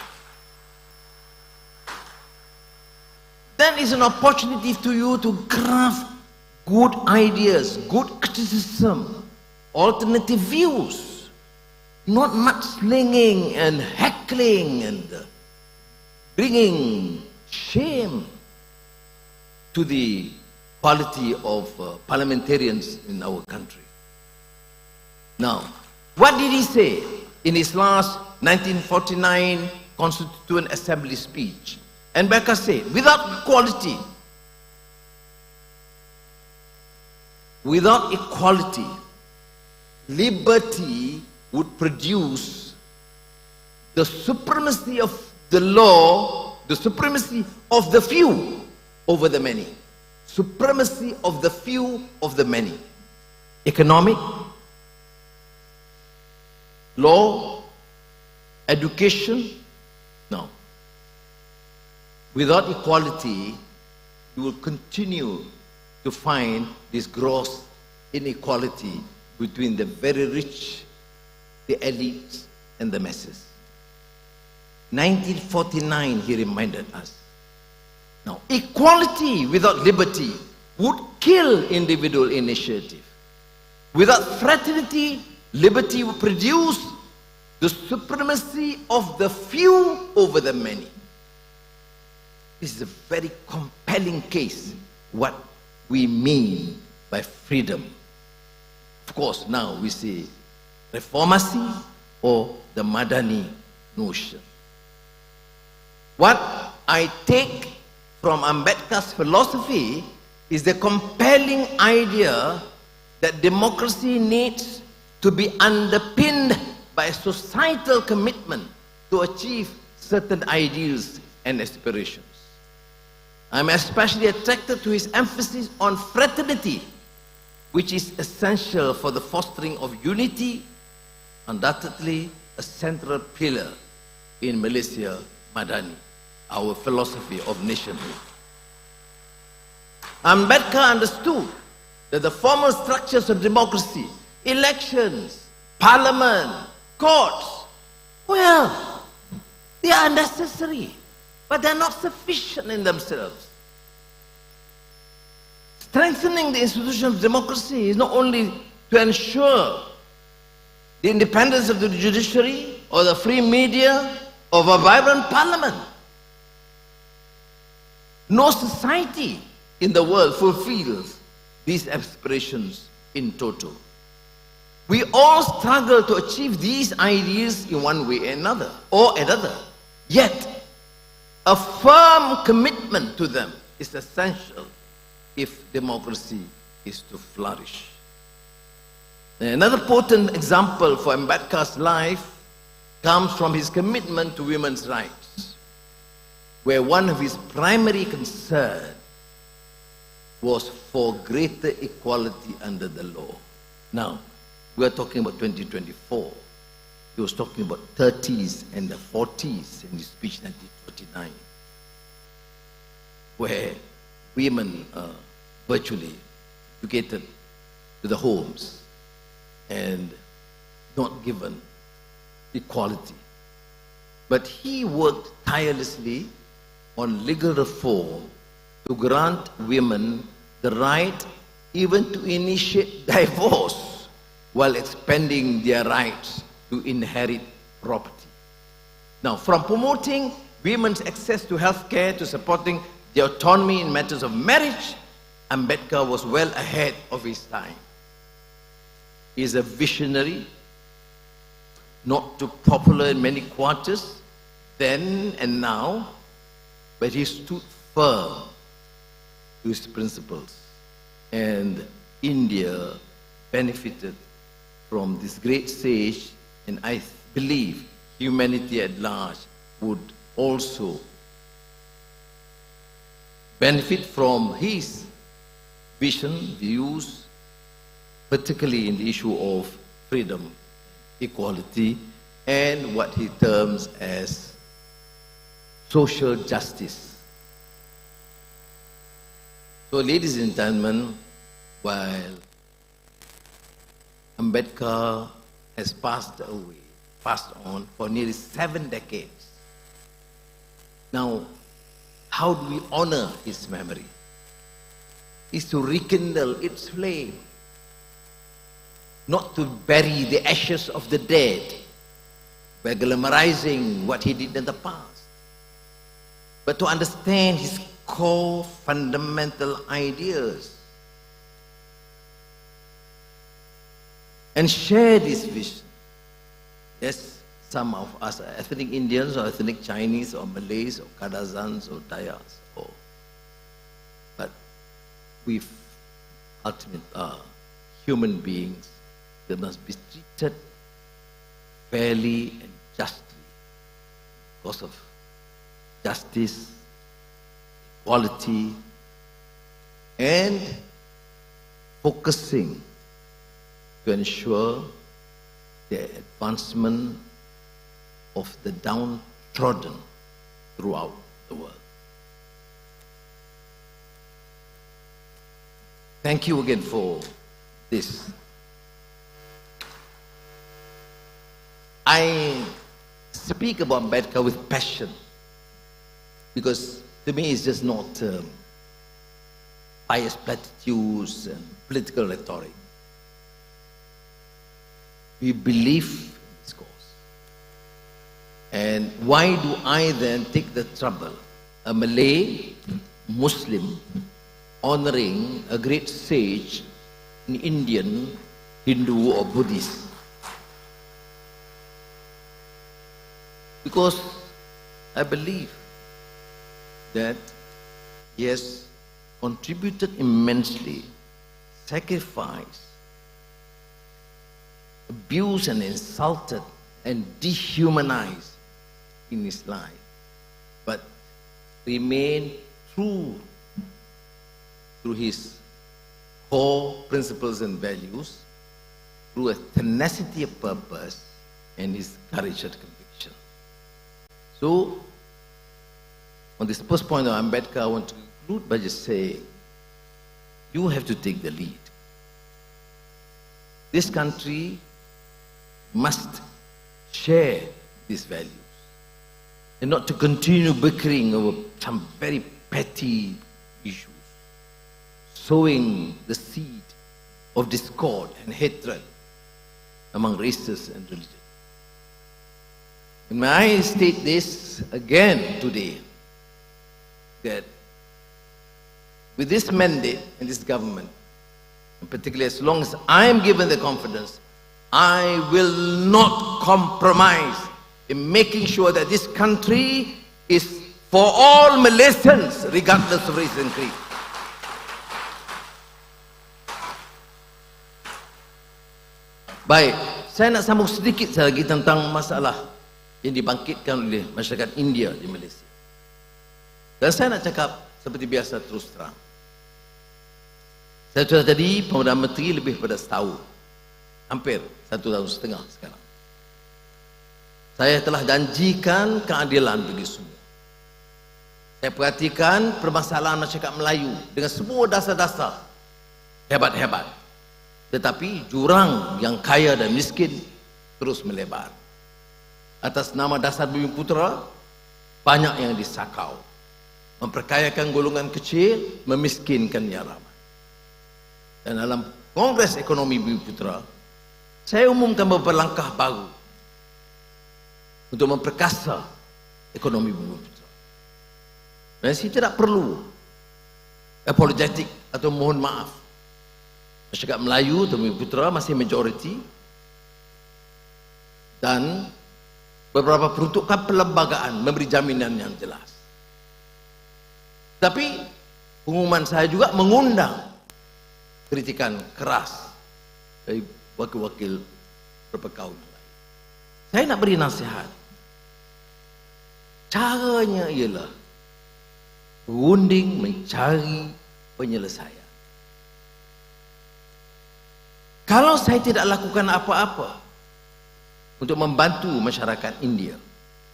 S15: Then is an opportunity to you to craft good ideas, good criticism, alternative views, not mudslinging and heckling and bringing shame to the quality of parliamentarians in our country. Now, what did he say in his last 1949 Constituent Assembly speech? Ambedkar said, without equality, liberty would produce the supremacy of the law, the supremacy of the few over the many. Supremacy of the few of the many. Economic, law, education. No. Without equality, you will continue to find this gross inequality between the very rich, the elites, and the masses. 1949, he reminded us. Now, equality without liberty would kill individual initiative. Without fraternity, liberty would produce the supremacy of the few over the many. This is a very compelling case, what we mean by freedom. Of course, now we say reformacy or the Madani notion. What I take from Ambedkar's philosophy is the compelling idea that democracy needs to be underpinned by a societal commitment to achieve certain ideals and aspirations. I'm especially attracted to his emphasis on fraternity, which is essential for the fostering of unity, undoubtedly a central pillar in Malaysia Madani, our philosophy of nationhood. Ambedkar understood that the formal structures of democracy, elections, parliament, courts, well, they are necessary, but they are not sufficient in themselves. Strengthening the institution of democracy is not only to ensure the independence of the judiciary or the free media or a vibrant parliament. No society in the world fulfills these aspirations in total. We all struggle to achieve these ideas in one way or another. Yet, a firm commitment to them is essential if democracy is to flourish. Another potent example for Ambedkar's life comes from his commitment to women's rights, where one of his primary concerns was for greater equality under the law. Now, we are talking about 2024. He was talking about 30s and the 40s in his speech 1949. where women are virtually educated to the homes and not given equality. But he worked tirelessly on legal reform to grant women the right even to initiate divorce while expanding their rights to inherit property. Now, from promoting women's access to healthcare to supporting their autonomy in matters of marriage, Ambedkar was well ahead of his time. He is a visionary, not too popular in many quarters, then and now, but he stood firm to his principles. And India benefited from this great sage, and I believe humanity at large would also benefit from his vision, views, particularly in the issue of freedom, equality, and what he terms as social justice. So, ladies and gentlemen, while Ambedkar has passed on for nearly 7 decades, now, how do we honor his memory? Is to rekindle its flame, not to bury the ashes of the dead by glamorizing what he did in the past, but to understand his core fundamental ideas and share this vision. Yes, some of us are ethnic Indians or ethnic Chinese or Malays or Kadazans or Dayas, but we ultimately are human beings that must be treated fairly and justly because of justice, equality, and focusing to ensure the advancement of the downtrodden throughout the world. Thank you again for this. I speak about Ambedkar with passion because to me it's just not pious platitudes and political rhetoric. We believe in this cause. And why do I then take the trouble, a Malay Muslim, honoring a great sage, an Indian, Hindu or Buddhist? Because I believe that he has contributed immensely, sacrificed, abused and insulted and dehumanized in his life, but remained true to his core principles and values, through a tenacity of purpose and his courage and conviction. So, on this first point of Ambedkar, I want to conclude by just saying, you have to take the lead. This country must share these values and not to continue bickering over some very petty issues, sowing the seed of discord and hatred among races and religions. And may I state this again today, that with this mandate and this government, and particularly as long as I am given the confidence, I will not compromise in making sure that this country is for all Malaysians, regardless of race and creed. Baik, saya nak sambung sedikit lagi tentang masalah yang dibangkitkan oleh masyarakat India di Malaysia. Dan saya nak cakap seperti biasa terus terang. Saya sudah jadi Perdana Menteri lebih pada setahun. Hampir 1 tahun setengah sekarang. Saya telah janjikan keadilan bagi semua. Saya perhatikan permasalahan masyarakat Melayu dengan semua dasar-dasar hebat-hebat. Tetapi jurang yang kaya dan miskin terus melebar. Atas nama dasar Bumi Putera, banyak yang disakau. Memperkayakan golongan kecil, memiskinkan yang ramai. Dan dalam Kongres Ekonomi Bumi Putera, saya umumkan beberapa langkah baru untuk memperkasa ekonomi Bumi Putera. Dan saya tidak perlu apologetik atau mohon maaf. Masyarakat Melayu atau Bumi Putera masih majoriti dan beberapa peruntukan perlembagaan memberi jaminan yang jelas. Tapi pengumuman saya juga mengundang kritikan keras dari wakil-wakil berpekaun lain. Saya nak beri nasihat. Caranya ialah berunding mencari penyelesaian. Kalau saya tidak lakukan apa-apa untuk membantu masyarakat India,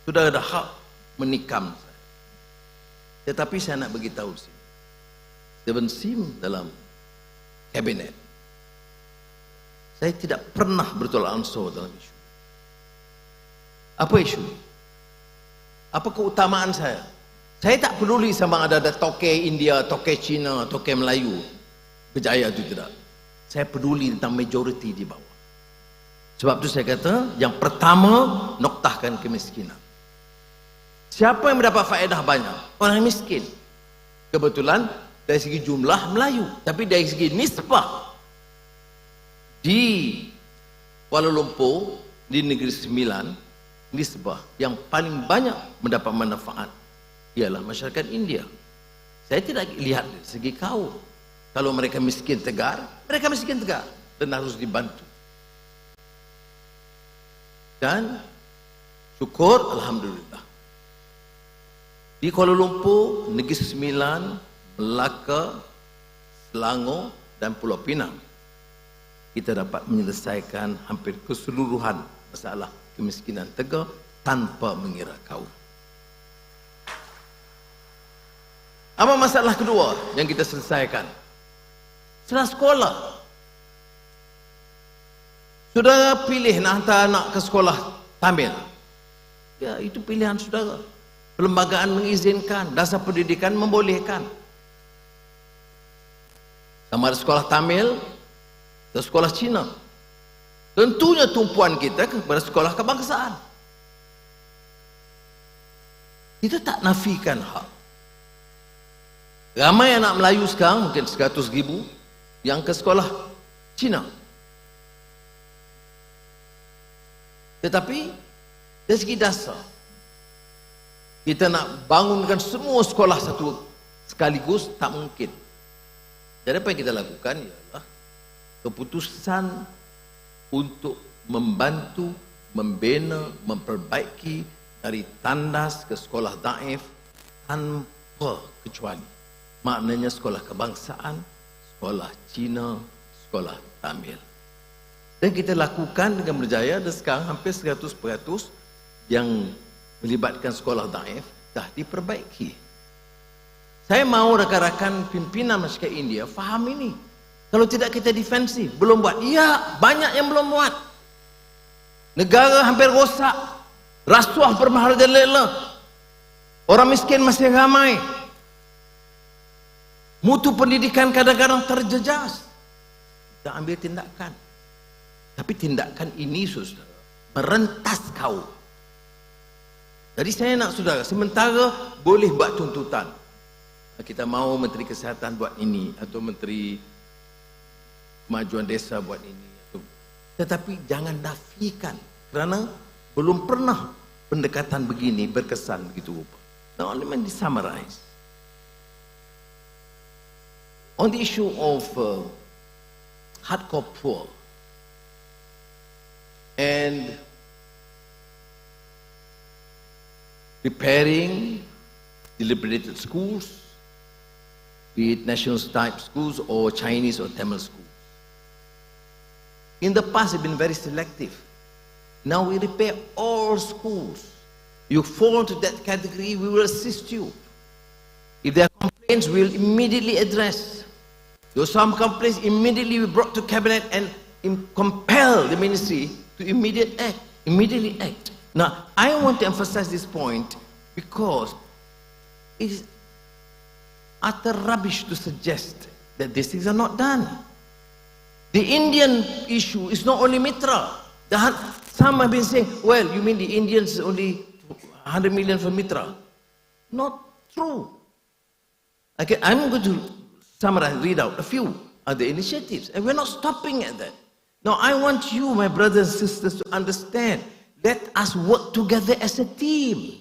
S15: sudah ada hak menikam saya. Tetapi saya nak beritahu sini, Steven Sim dalam kabinet, saya tidak pernah bertolak ansur dalam isu. Apa isu? Apa keutamaan saya? Saya tak peduli sama ada toke India, toke Cina, toke Melayu berjaya atau tidak. Saya peduli tentang majoriti di bawah. Sebab itu saya kata, yang pertama, noktahkan kemiskinan. Siapa yang mendapat faedah banyak? Orang miskin. Kebetulan dari segi jumlah Melayu, tapi dari segi nisbah di Kuala Lumpur, di Negeri Sembilan, nisbah yang paling banyak mendapat manfaat ialah masyarakat India. Saya tidak lihat dari segi kaum. Kalau mereka miskin tegar, mereka miskin tegar dan harus dibantu. Dan syukur, alhamdulillah, di Kuala Lumpur, Negeri Sembilan, Melaka, Selangor dan Pulau Pinang, kita dapat menyelesaikan hampir keseluruhan masalah kemiskinan tegar tanpa mengira kaum. Apa masalah kedua yang kita selesaikan? Masalah sekolah. Saudara pilih nak hantar anak ke sekolah Tamil. Ya, itu pilihan saudara. Perlembagaan mengizinkan, dasar pendidikan membolehkan. Sama ada sekolah Tamil atau sekolah Cina. Tentunya tumpuan kita kepada sekolah kebangsaan. Kita tak nafikan hak. Ramai anak Melayu sekarang, mungkin 100,000 yang ke sekolah Cina. Tetapi dari segi dasar, kita nak bangunkan semua sekolah satu sekaligus tak mungkin. Jadi apa yang kita lakukan ialah keputusan untuk membantu, membina, memperbaiki dari tandas ke sekolah daif tanpa kecuali. Maknanya sekolah kebangsaan, sekolah Cina, sekolah Tamil. Dan kita lakukan dengan berjaya dan sekarang hampir 100% yang melibatkan sekolah daif dah diperbaiki. Saya mahu rakan-rakan pimpinan masyarakat India faham ini. Kalau tidak kita defensif, belum buat. Ya, banyak yang belum buat. Negara hampir rosak. Rasuah bermaharajalela. Orang miskin masih ramai. Mutu pendidikan kadang-kadang terjejas. Kita ambil tindakan. Tapi tindakan ini, saudara, merentas kaum. Jadi saya nak saudara, sementara boleh buat tuntutan. Kita mahu Menteri Kesihatan buat ini, atau Menteri Kemajuan Desa buat ini. Tetapi jangan nafikan, kerana belum pernah pendekatan begini berkesan begitu rupa. Now let me summarize. On the issue of hardcore poor and repairing deliberated schools, be it national type schools or Chinese or Tamil schools. In the past, we've been very selective. Now we repair all schools. You fall into that category, we will assist you. If there are complaints, we will immediately address. Those some complaints immediately we brought to cabinet and compel the ministry to immediately act. Now, I want to emphasize this point because it is utter rubbish to suggest that these things are not done. The Indian issue is not only Mitra. Some have been saying, well, you mean the Indians only 100 million for Mitra? Not true. Okay, I'm going to summarize, read out a few other initiatives, and we're not stopping at that. Now, I want you, my brothers and sisters, to understand, let us work together as a team.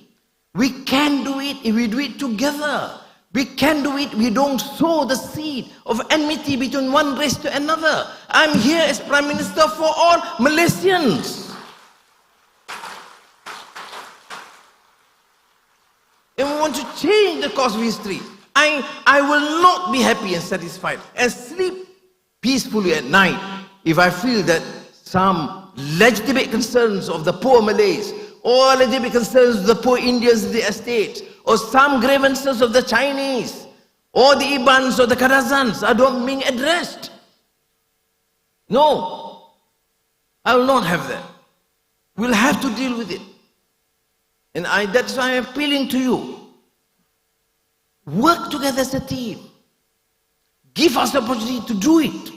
S15: We can do it if we do it together. We can do it, we don't sow the seed of enmity between one race to another. I'm here as Prime Minister for all Malaysians. And we want to change the course of history. I will not be happy and satisfied and sleep peacefully at night if I feel that some legitimate concerns of the poor Malays or legitimate concerns of the poor Indians in the estate or some grievances of the Chinese or the Ibans or the Kadazans are not being addressed. No, I will not have that. We'll have to deal with it. And that's why I'm appealing to you. Work together as a team. Give us the opportunity to do it.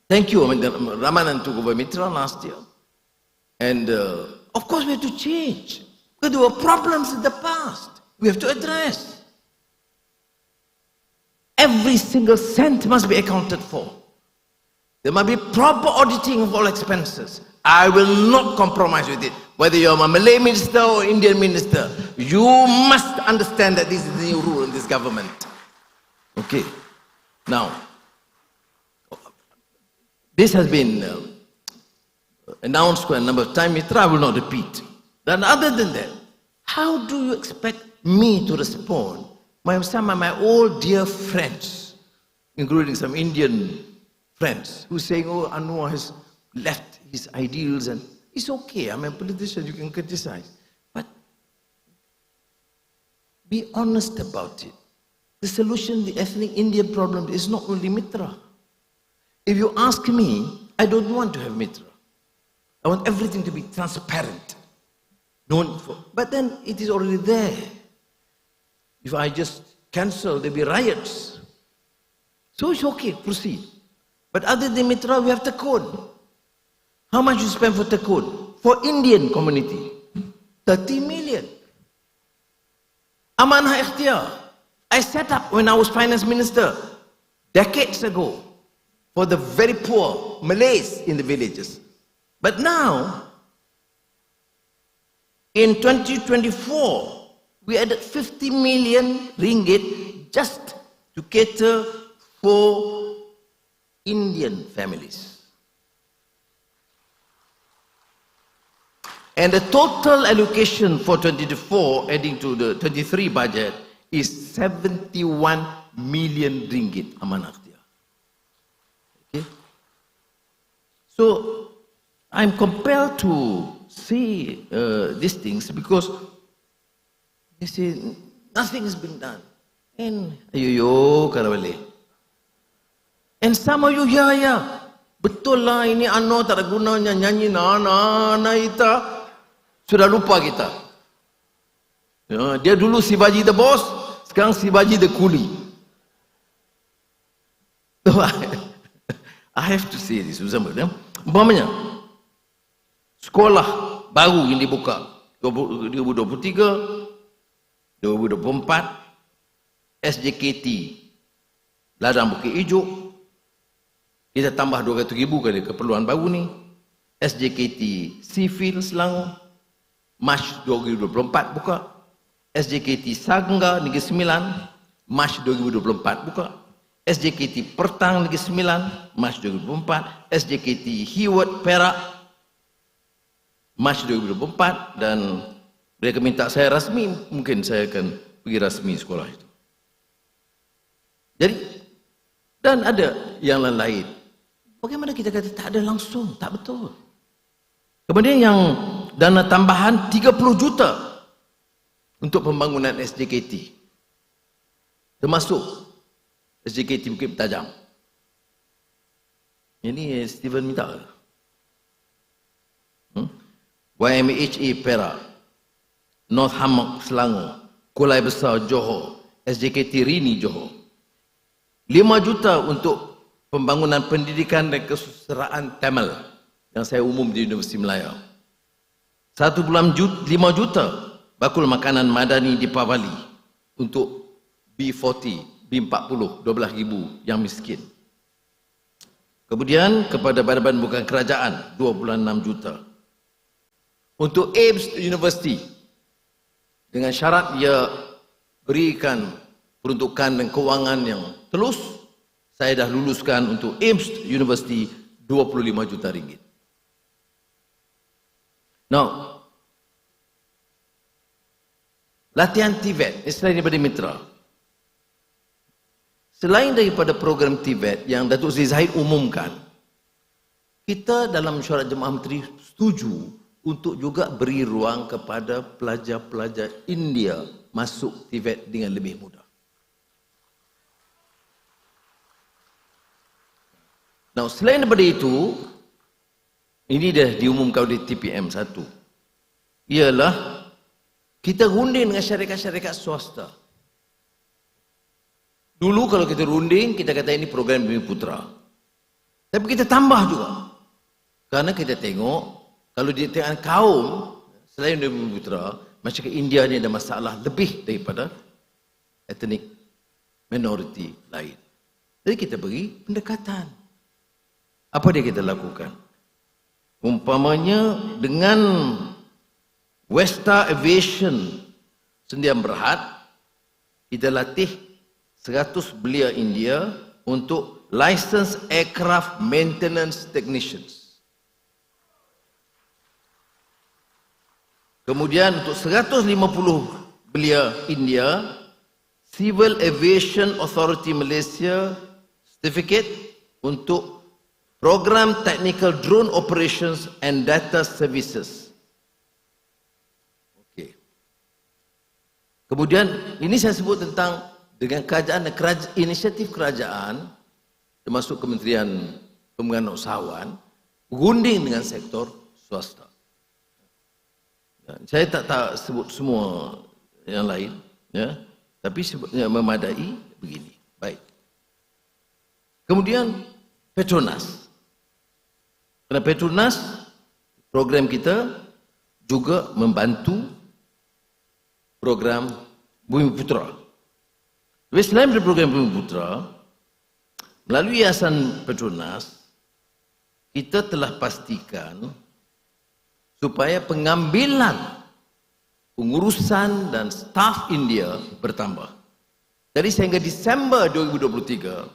S15: Thank you, Ramanan took over Mitra last year. And of course we have to change. Because there were problems in the past. We have to address. Every single cent must be accounted for. There must be proper auditing of all expenses. I will not compromise with it. Whether you're a Malay minister or Indian minister, you must understand that this is the new rule in this government. Okay. Now, this has been announced quite a number of times. Mitra, I will not repeat. Then other than that, how do you expect me to respond? Some of my old dear friends, including some Indian friends, who are saying, oh, Anwar has left his ideals, and it's okay, I'm a politician, you can criticize. But be honest about it. The solution to the ethnic Indian problem is not only Mitra. If you ask me, I don't want to have Mitra. I want everything to be transparent. But then it is already there. If I just cancel, there'll be riots. So it's okay, proceed. But other than Mitra, we have Tekun. How much you spend for Tekun? For Indian community, 30 million. Amanah Ikhtiar, I set up when I was finance minister, decades ago, for the very poor Malays in the villages. But now, in 2024, we added 50 million ringgit just to cater for Indian families. And the total allocation for 2024, adding to the 23 budget, is 71 million ringgit, Amanah Ikhtiar. Okay? So, I'm compelled to see these things because they say nothing has been done. And ayo karawale. And some of you, ya, betul lah ini ano tak ada gunanya nyanyi na ita. Sudah lupa kita. Ya, dia dulu Sibaji the boss, sekarang Sibaji the coolie. So I have to say this. Umpamanya, sekolah baru yang dibuka 2023, 2024, SJKT Ladang Bukit Hijau, kita tambah 200,000 kali keperluan baru ni. SJKT Sivil Selangor, Mac 2024 buka. SJKT Sangga Negeri Sembilan, Mac 2024 buka. SJKT Pertang Negeri Sembilan, Mac 2024. SJKT Hiwot Perak, Mac 2024. Dan mereka minta saya rasmi, mungkin saya akan pergi rasmi sekolah itu. Jadi, dan ada yang lain. Bagaimana kita kata tak ada langsung? Tak betul. Kemudian yang dana tambahan 30 juta untuk pembangunan SJKT. Termasuk SJKT Bukit Tajam. Ini Steven minta. YMHA Perak, North Hammock Selangor, Kulai Besar Johor, SJKT Rini Johor. 5 juta untuk pembangunan pendidikan dan kesusasteraan Tamil yang saya umum di Universiti Melaya. 1.5 juta bakul makanan madani di Pavali untuk B40, B40, 12,000 yang miskin. Kemudian kepada badan bukan kerajaan 2.6 juta. Untuk AIMS University dengan syarat dia berikan peruntukan dan kewangan yang telus, saya dah luluskan untuk AIMS University 25 juta ringgit. Now, latihan TVET, selain daripada mitra. Selain daripada program TVET yang Datuk Seri Zahid umumkan, kita dalam mesyuarat Jemaah Menteri setuju untuk juga beri ruang kepada pelajar-pelajar India masuk TVET dengan lebih mudah. Now, selain daripada itu, ini dah diumumkan oleh TPM 1, ialah kita runding dengan syarikat-syarikat swasta. Dulu kalau kita runding, kita kata ini program Bumi Putra. Tapi kita tambah juga. Kerana kita tengok, kalau di tengah kaum, selain Bumi Putra, masyarakat India ni ada masalah lebih daripada etnik minoriti lain. Jadi kita beri pendekatan. Apa dia kita lakukan? Umpamanya dengan Westa Aviation Sendian Berhad, kita latih 100 belia India untuk Licensed Aircraft Maintenance Technicians. Kemudian untuk 150 belia India, Civil Aviation Authority Malaysia Certificate untuk Program Technical Drone Operations and Data Services. Okey. Kemudian ini saya sebut tentang dengan kerajaan dan inisiatif kerajaan termasuk Kementerian Pembangunan Usahawan berunding dengan sektor swasta. Saya tak sebut semua yang lain, ya, tapi sebutnya memadai begini. Baik. Kemudian Petronas. Kerana Petronas, program kita juga membantu program Bumi Putra. Tapi selain dari program Bumi Putra, melalui Yayasan Petronas, kita telah pastikan supaya pengambilan pengurusan dan staf India bertambah. Jadi sehingga Disember 2023,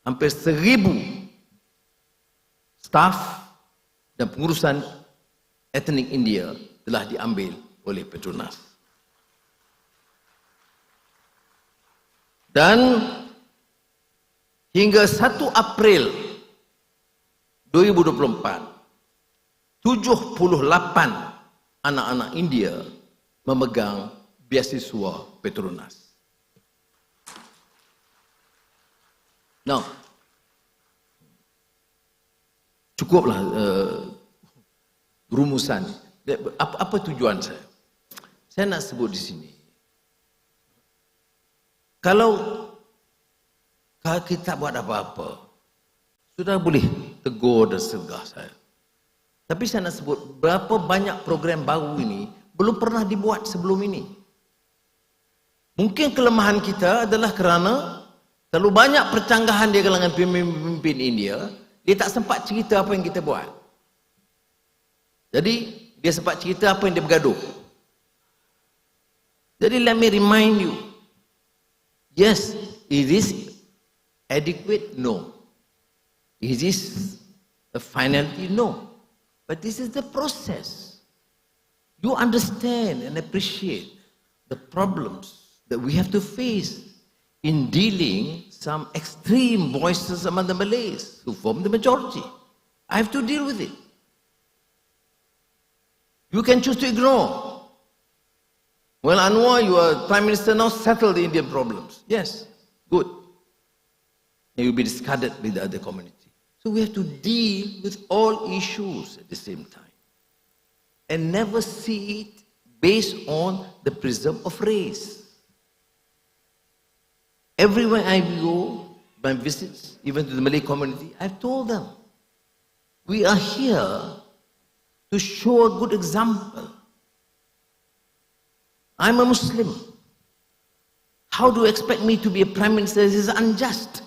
S15: hampir 1,000 staf dan pengurusan etnik India telah diambil oleh Petronas. Dan hingga 1 April 2024, 78 anak-anak India memegang beasiswa Petronas. Now, cukuplah rumusan. Apa tujuan saya? Saya nak sebut di sini. Kalau kita buat apa-apa, sudah boleh tegur dan segah saya. Tapi saya nak sebut berapa banyak program baru ini belum pernah dibuat sebelum ini. Mungkin kelemahan kita adalah kerana terlalu banyak percanggahan di kalangan pemimpin India, dia tak sempat cerita apa yang kita buat. Jadi dia sempat cerita apa yang dia bergaduh. Jadi let me remind you, yes, is this adequate? No. Is this a finality? No. But this is the process. You understand and appreciate the problems that we have to face in dealing some extreme voices among the Malays who form the majority. I have to deal with it. You can choose to ignore. Well, Anwar, you are Prime Minister now, settle the Indian problems. Yes, good. And you'll be discarded with the other community. So we have to deal with all issues at the same time. And never see it based on the prism of race. Everywhere I go, my visits, even to the Malay community, I've told them, we are here to show a good example. I'm a Muslim. How do you expect me to be a Prime Minister? This is unjust.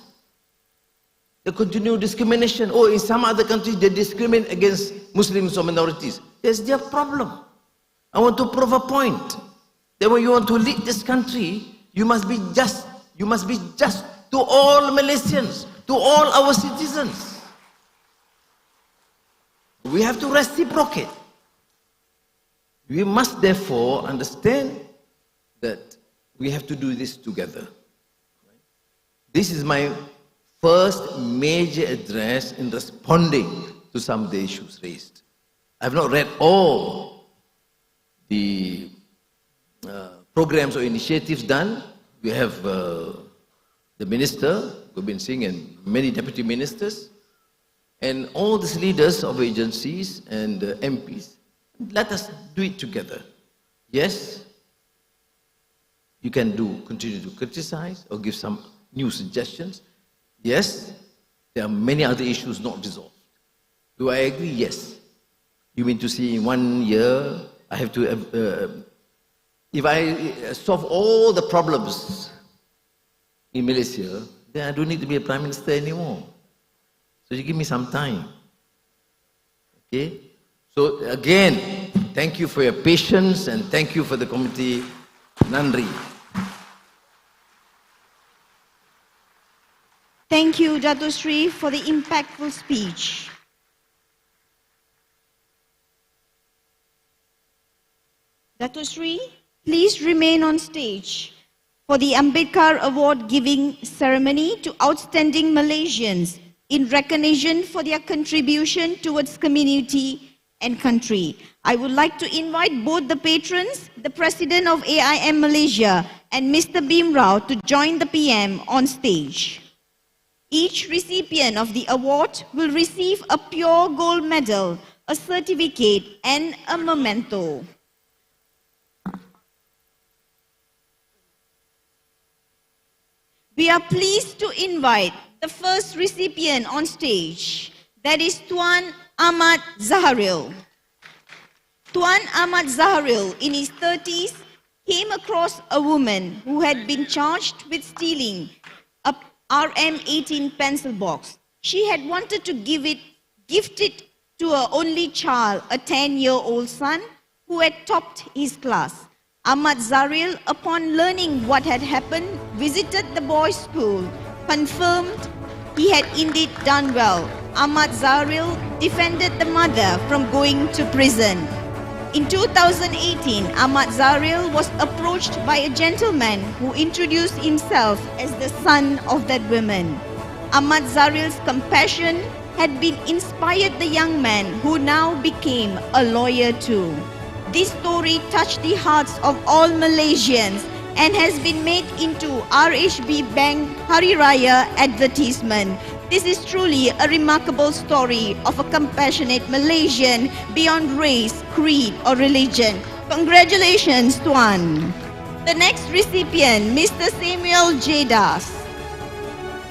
S15: The continued discrimination. Oh, in some other countries, they discriminate against Muslims or minorities. That's their problem. I want to prove a point. That when you want to lead this country, you must be just. You must be just to all Malaysians, to all our citizens. We have to reciprocate. We must therefore understand that we have to do this together. This is my first major address in responding to some of the issues raised. I have not read all the programs or initiatives done. We have the Minister, Gobind Singh, and many Deputy Ministers, and all these leaders of agencies and MPs. Let us do it together. Yes, you can continue to criticize or give some new suggestions. Yes, there are many other issues not resolved. Do I agree? Yes. You mean to see in 1 year, I have to, if I solve all the problems in Malaysia, then I don't need to be a Prime Minister anymore. So you give me some time. Okay? So again, thank you for your patience and thank you for the committee. Nandri.
S2: Thank you, Dato Sri, for the impactful speech. Dato Sri, please remain on stage for the Ambedkar Award giving ceremony to outstanding Malaysians in recognition for their contribution towards community and country. I would like to invite both the patrons, the President of AIM Malaysia and Mr. Bim Rao to join the PM on stage. Each recipient of the award will receive a pure gold medal, a certificate and a memento. We are pleased to invite the first recipient on stage, that is Tuan Ahmad Zaharil. Tuan Ahmad Zaharil, in his 30s, came across a woman who had been charged with stealing a RM18 pencil box. She had wanted to gift it to her only child, a 10-year-old son who had topped his class. Ahmad Zaharil, upon learning what had happened, visited the boys' school, confirmed he had indeed done well. Ahmad Zaharil defended the mother from going to prison. In 2018, Ahmad Zaharil was approached by a gentleman who introduced himself as the son of that woman. Ahmad Zaharil's compassion had been inspired the young man who now became a lawyer too. This story touched the hearts of all Malaysians and has been made into RHB Bank Hari Raya advertisement. This is truly a remarkable story of a compassionate Malaysian beyond race, creed or religion. Congratulations, Tuan. The next recipient, Mr. Samuel J. Das.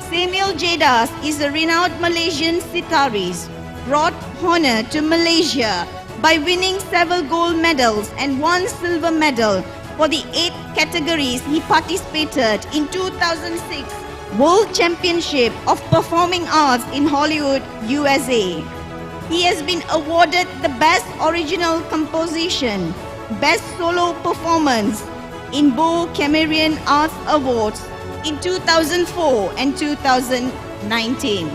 S2: Samuel J. Das is a renowned Malaysian sitarist, brought honor to Malaysia by winning several gold medals and 1 silver medal for the 8 categories he participated in 2006 World Championship of Performing Arts in Hollywood, USA. He has been awarded the Best Original Composition, Best Solo Performance in Bo Cameron Arts Awards in 2004 and 2019.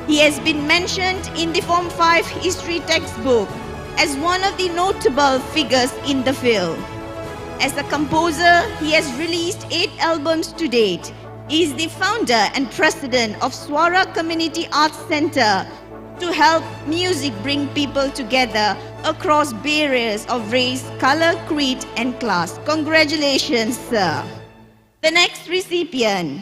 S2: He has been mentioned in the Form 5 history textbook as one of the notable figures in the field. As a composer, he has released 8 albums to date. He is the founder and president of Swara Community Arts Center to help music bring people together across barriers of race, color, creed, and class. Congratulations, sir. The next recipient,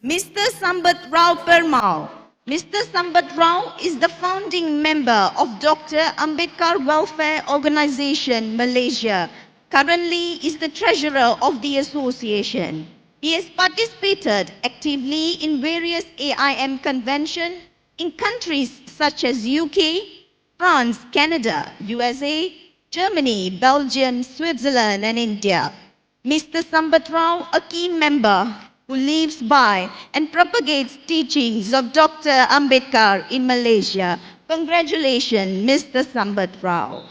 S2: Mr. Sambat Rao Permao. Mr. Sambat Rao is the founding member of Dr. Ambedkar Welfare Organization, Malaysia. Currently is the treasurer of the association. He has participated actively in various AIM conventions in countries such as UK, France, Canada, USA, Germany, Belgium, Switzerland, and India. Mr. Sambat Rao, a key member who lives by and propagates teachings of Dr. Ambedkar in Malaysia. Congratulations, Mr. Sambat Rao.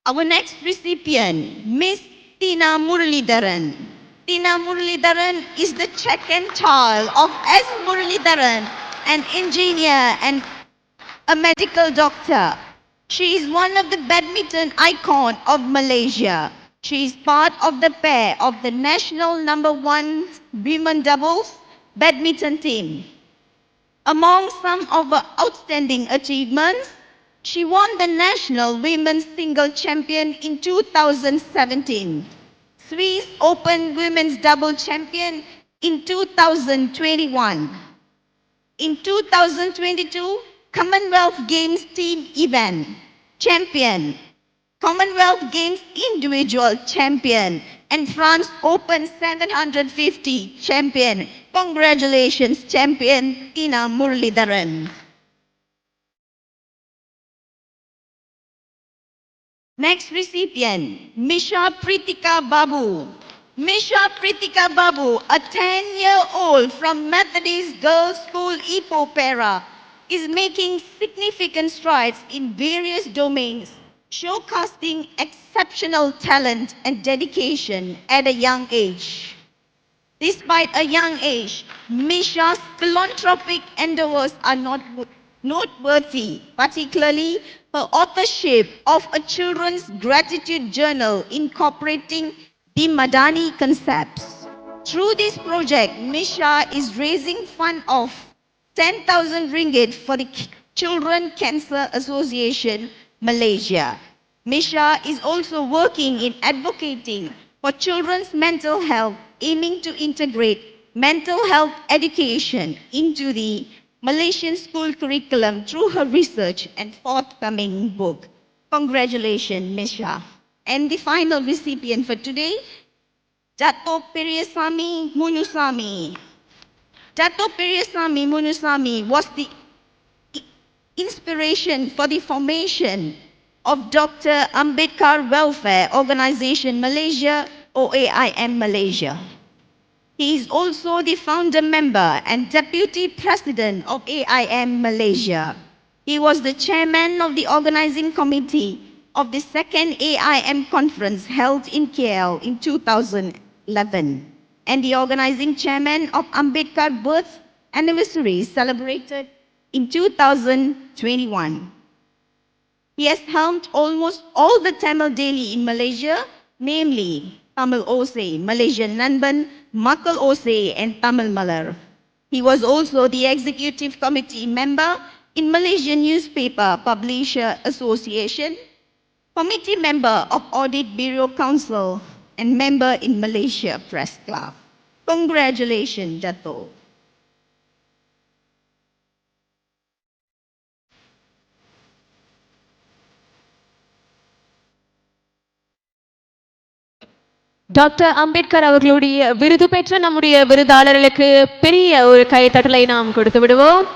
S2: Our next recipient, Miss Tina Muralidharan. Tina Muralidharan is the second child of S. Muralidharan, an engineer and a medical doctor. She is one of the badminton icon of Malaysia. She is part of the pair of the national #1 women doubles badminton team. Among some of her outstanding achievements, she won the national women's single champion in 2017, Swiss Open women's double champion in 2021. In 2022, Commonwealth Games team event champion, Commonwealth Games individual champion, and France Open 750 champion. Congratulations, champion Tina Muralidharan. Next recipient, Misha Pritika Babu. Misha Pritika Babu, a 10-year-old from Methodist Girls' School, Ipoh Perak, is making significant strides in various domains, showcasing exceptional talent and dedication at a young age. Despite a young age, Misha's philanthropic endeavors are not noteworthy, particularly her authorship of a children's gratitude journal incorporating the Madani concepts. Through this project, Misha is raising fund of 10,000 ringgit for the Children Cancer Association, Malaysia. Misha is also working in advocating for children's mental health, aiming to integrate mental health education into the Malaysian school curriculum through her research and forthcoming book. Congratulations, Misha. And the final recipient for today, Dato' Periasamy Munusamy. Dato' Periasamy Munusamy was the inspiration for the formation of Dr. Ambedkar Welfare Organization Malaysia, OAIM Malaysia. He is also the founder member and deputy president of AIM Malaysia. He was the chairman of the organizing committee of the second AIM conference held in KL in 2011 and the organizing chairman of Ambedkar birth anniversary celebrated in 2021. He has helmed almost all the Tamil daily in Malaysia, namely Tamil Osai, Malaysian Nanban, Makal Osai, and Tamil Malar. He was also the executive committee member in Malaysian Newspaper Publisher Association, committee member of Audit Bureau Council, and member in Malaysia Press Club. Congratulations, Dato'.
S1: Doctor Ambedkar அவர்களுடைய விருது பெற்ற நம்முடைய விருதாளர்களுக்கு பெரிய ஒரு கைத்தட்டலை நாம் கொடுத்து விடுவோம்.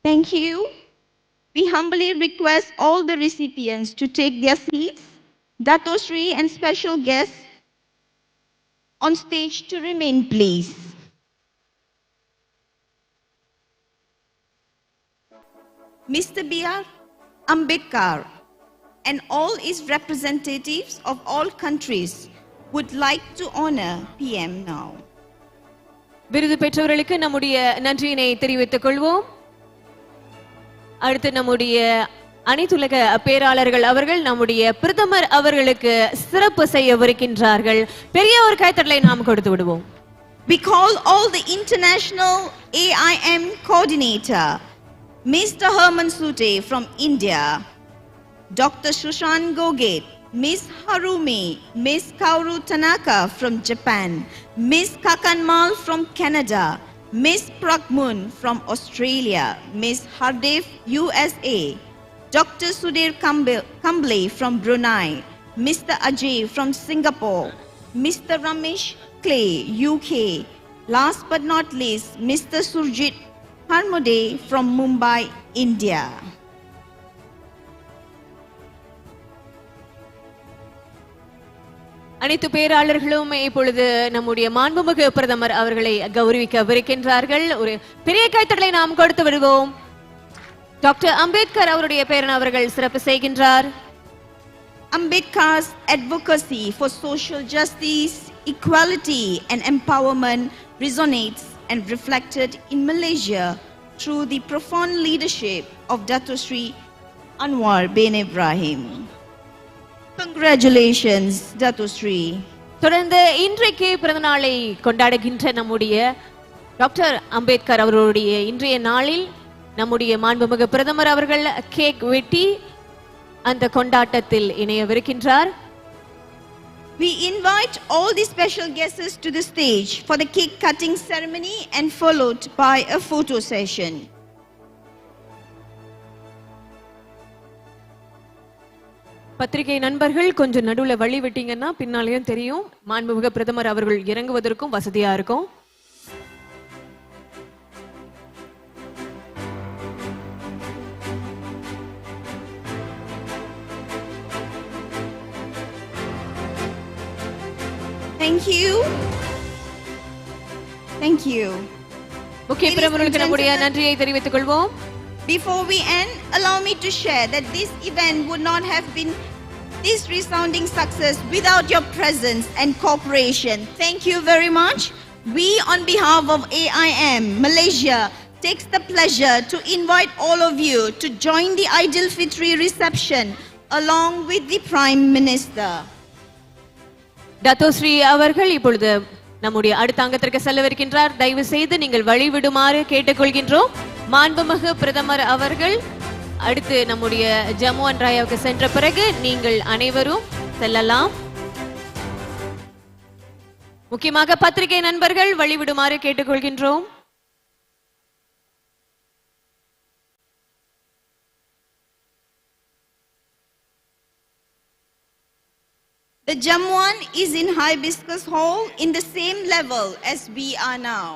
S2: Thank you. We humbly request all the recipients to take their seats. Dato' Sri and special guests on stage to remain, please. Mr. B.R. Ambedkar and all his representatives of all countries would like to honor PM now.
S1: விருது பெற்றவர்களுக்கு நம்முடைய நன்றியினை தெரிவித்துக் கொள்வோம். அடுத்து நம்முடைய அனைத்துலக பேராளர்கள் அவர்கள் நம்முடைய பிரதமர் அவர்களுக்கு சிறப்பு செய்யவிருக்கின்றார்கள். பெரிய ஒரு கைத்தட்டலை நாம் கொடுத்து விடுவோம்.
S2: We call all the international AIM coordinator, Mr. Herman Sute from India, Dr. Shushan Goget, Ms. Harumi, Ms. Kaoru Tanaka from Japan, Ms. Kakanmal from Canada, Ms. Prakmun from Australia, Ms. Hardev, USA, Dr. Sudhir Kamble from Brunei, Mr. Ajay from Singapore, Mr. Ramesh Clay, UK, last but not least, Mr. Surjit Harmode from Mumbai, India.
S1: அனைத்து பேராளர்களும் இப்பொழுது நம்முடைய மாண்புமிகு பிரதமர் அவர்களை கௌரவிக்கவிருக்கின்றார்கள். ஒரு பெரிய கைத்தட்டலை நாம் கொடுத்து விடுவோம். டாக்டர் அம்பேத்கர் அவருடைய பேரன் அவர்கள் சிறப்பு செய்கின்றார்.
S2: Ambedkar's advocacy for social justice, equality and empowerment resonates and reflected in Malaysia through the profound leadership of Dato Sri Anwar bin Ibrahim. Congratulations, Dato Sri.
S1: தொடர்ந்து இன்றைக்கு பிறந்த நாளை கொண்டாடுகின்ற நம்முடைய டாக்டர் அம்பேத்கர் அவர்களுடைய இன்றைய நாளில் நம்முடைய மாண்புமிகு பிரதமர் அவர்கள் கேக் வெட்டி அந்த கொண்டாட்டத்தில் இணையவிருக்கின்றார்.
S2: We invite all the special guests to the stage for the cake cutting ceremony and followed by a photo session.
S1: பத்திரிகை நண்பர்கள் கொஞ்சம் நடுவுல வழி விட்டீங்கன்னா பின்னாலேயும் தெரியும். மாண்புமிகு பிரதமர் அவர்கள் இறங்குவதற்கும் வசதியா இருக்கும்.
S2: Thank you. Thank you.
S1: முக்கிய பிரமுகர்களுக்கு நம்முடைய நன்றியை தெரிவித்துக் கொள்வோம்.
S2: Before we end, allow me to share that this event would not have been this resounding success without your presence and cooperation. Thank you very much. We, on behalf of AIM Malaysia, takes the pleasure to invite all of you to join the Eidul Fitri reception along with the Prime Minister.
S1: Dato Sri அவர்கள் இப்பொழுது நம்முடைய அடுத்த அங்கத்திற்கு செல்லவிருக்கின்றார். தயவு செய்து நீங்கள் வழிவிடுமாறு கேட்டுக்கொள்கின்றோம். மாண்புமிகு பிரதமர் அவர்கள் அடுத்து நம்முடைய ஜம்மு அண்ட் ராயாவுக்கு சென்ற பிறகு நீங்கள் அனைவரும் செல்லலாம். முக்கியமாக பத்திரிகை நண்பர்கள் வழிவிடுமாறு கேட்டுக்கொள்கின்றோம்.
S2: The Jammuan is in Hibiscus Hall in the same level as we are now.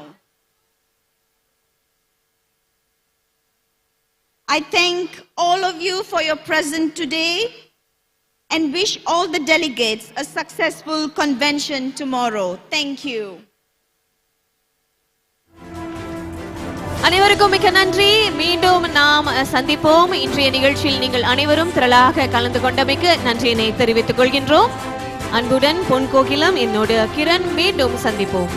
S2: I thank all of you for your presence today and wish all the delegates a successful convention tomorrow. Thank you.
S1: அனைவருக்கும் மிக்க நன்றி. மீண்டும் நாம் சந்திப்போம். இன்றைய நிகழ்ச்சியில் நீங்கள் அனைவரும் திரளாக கலந்து கொண்டமைக்கு நன்றியினை தெரிவித்துக் கொள்கின்றோம். அன்புடன் பொன் கோகிலம், என்னோடு கிரண். மீண்டும் சந்திப்போம்.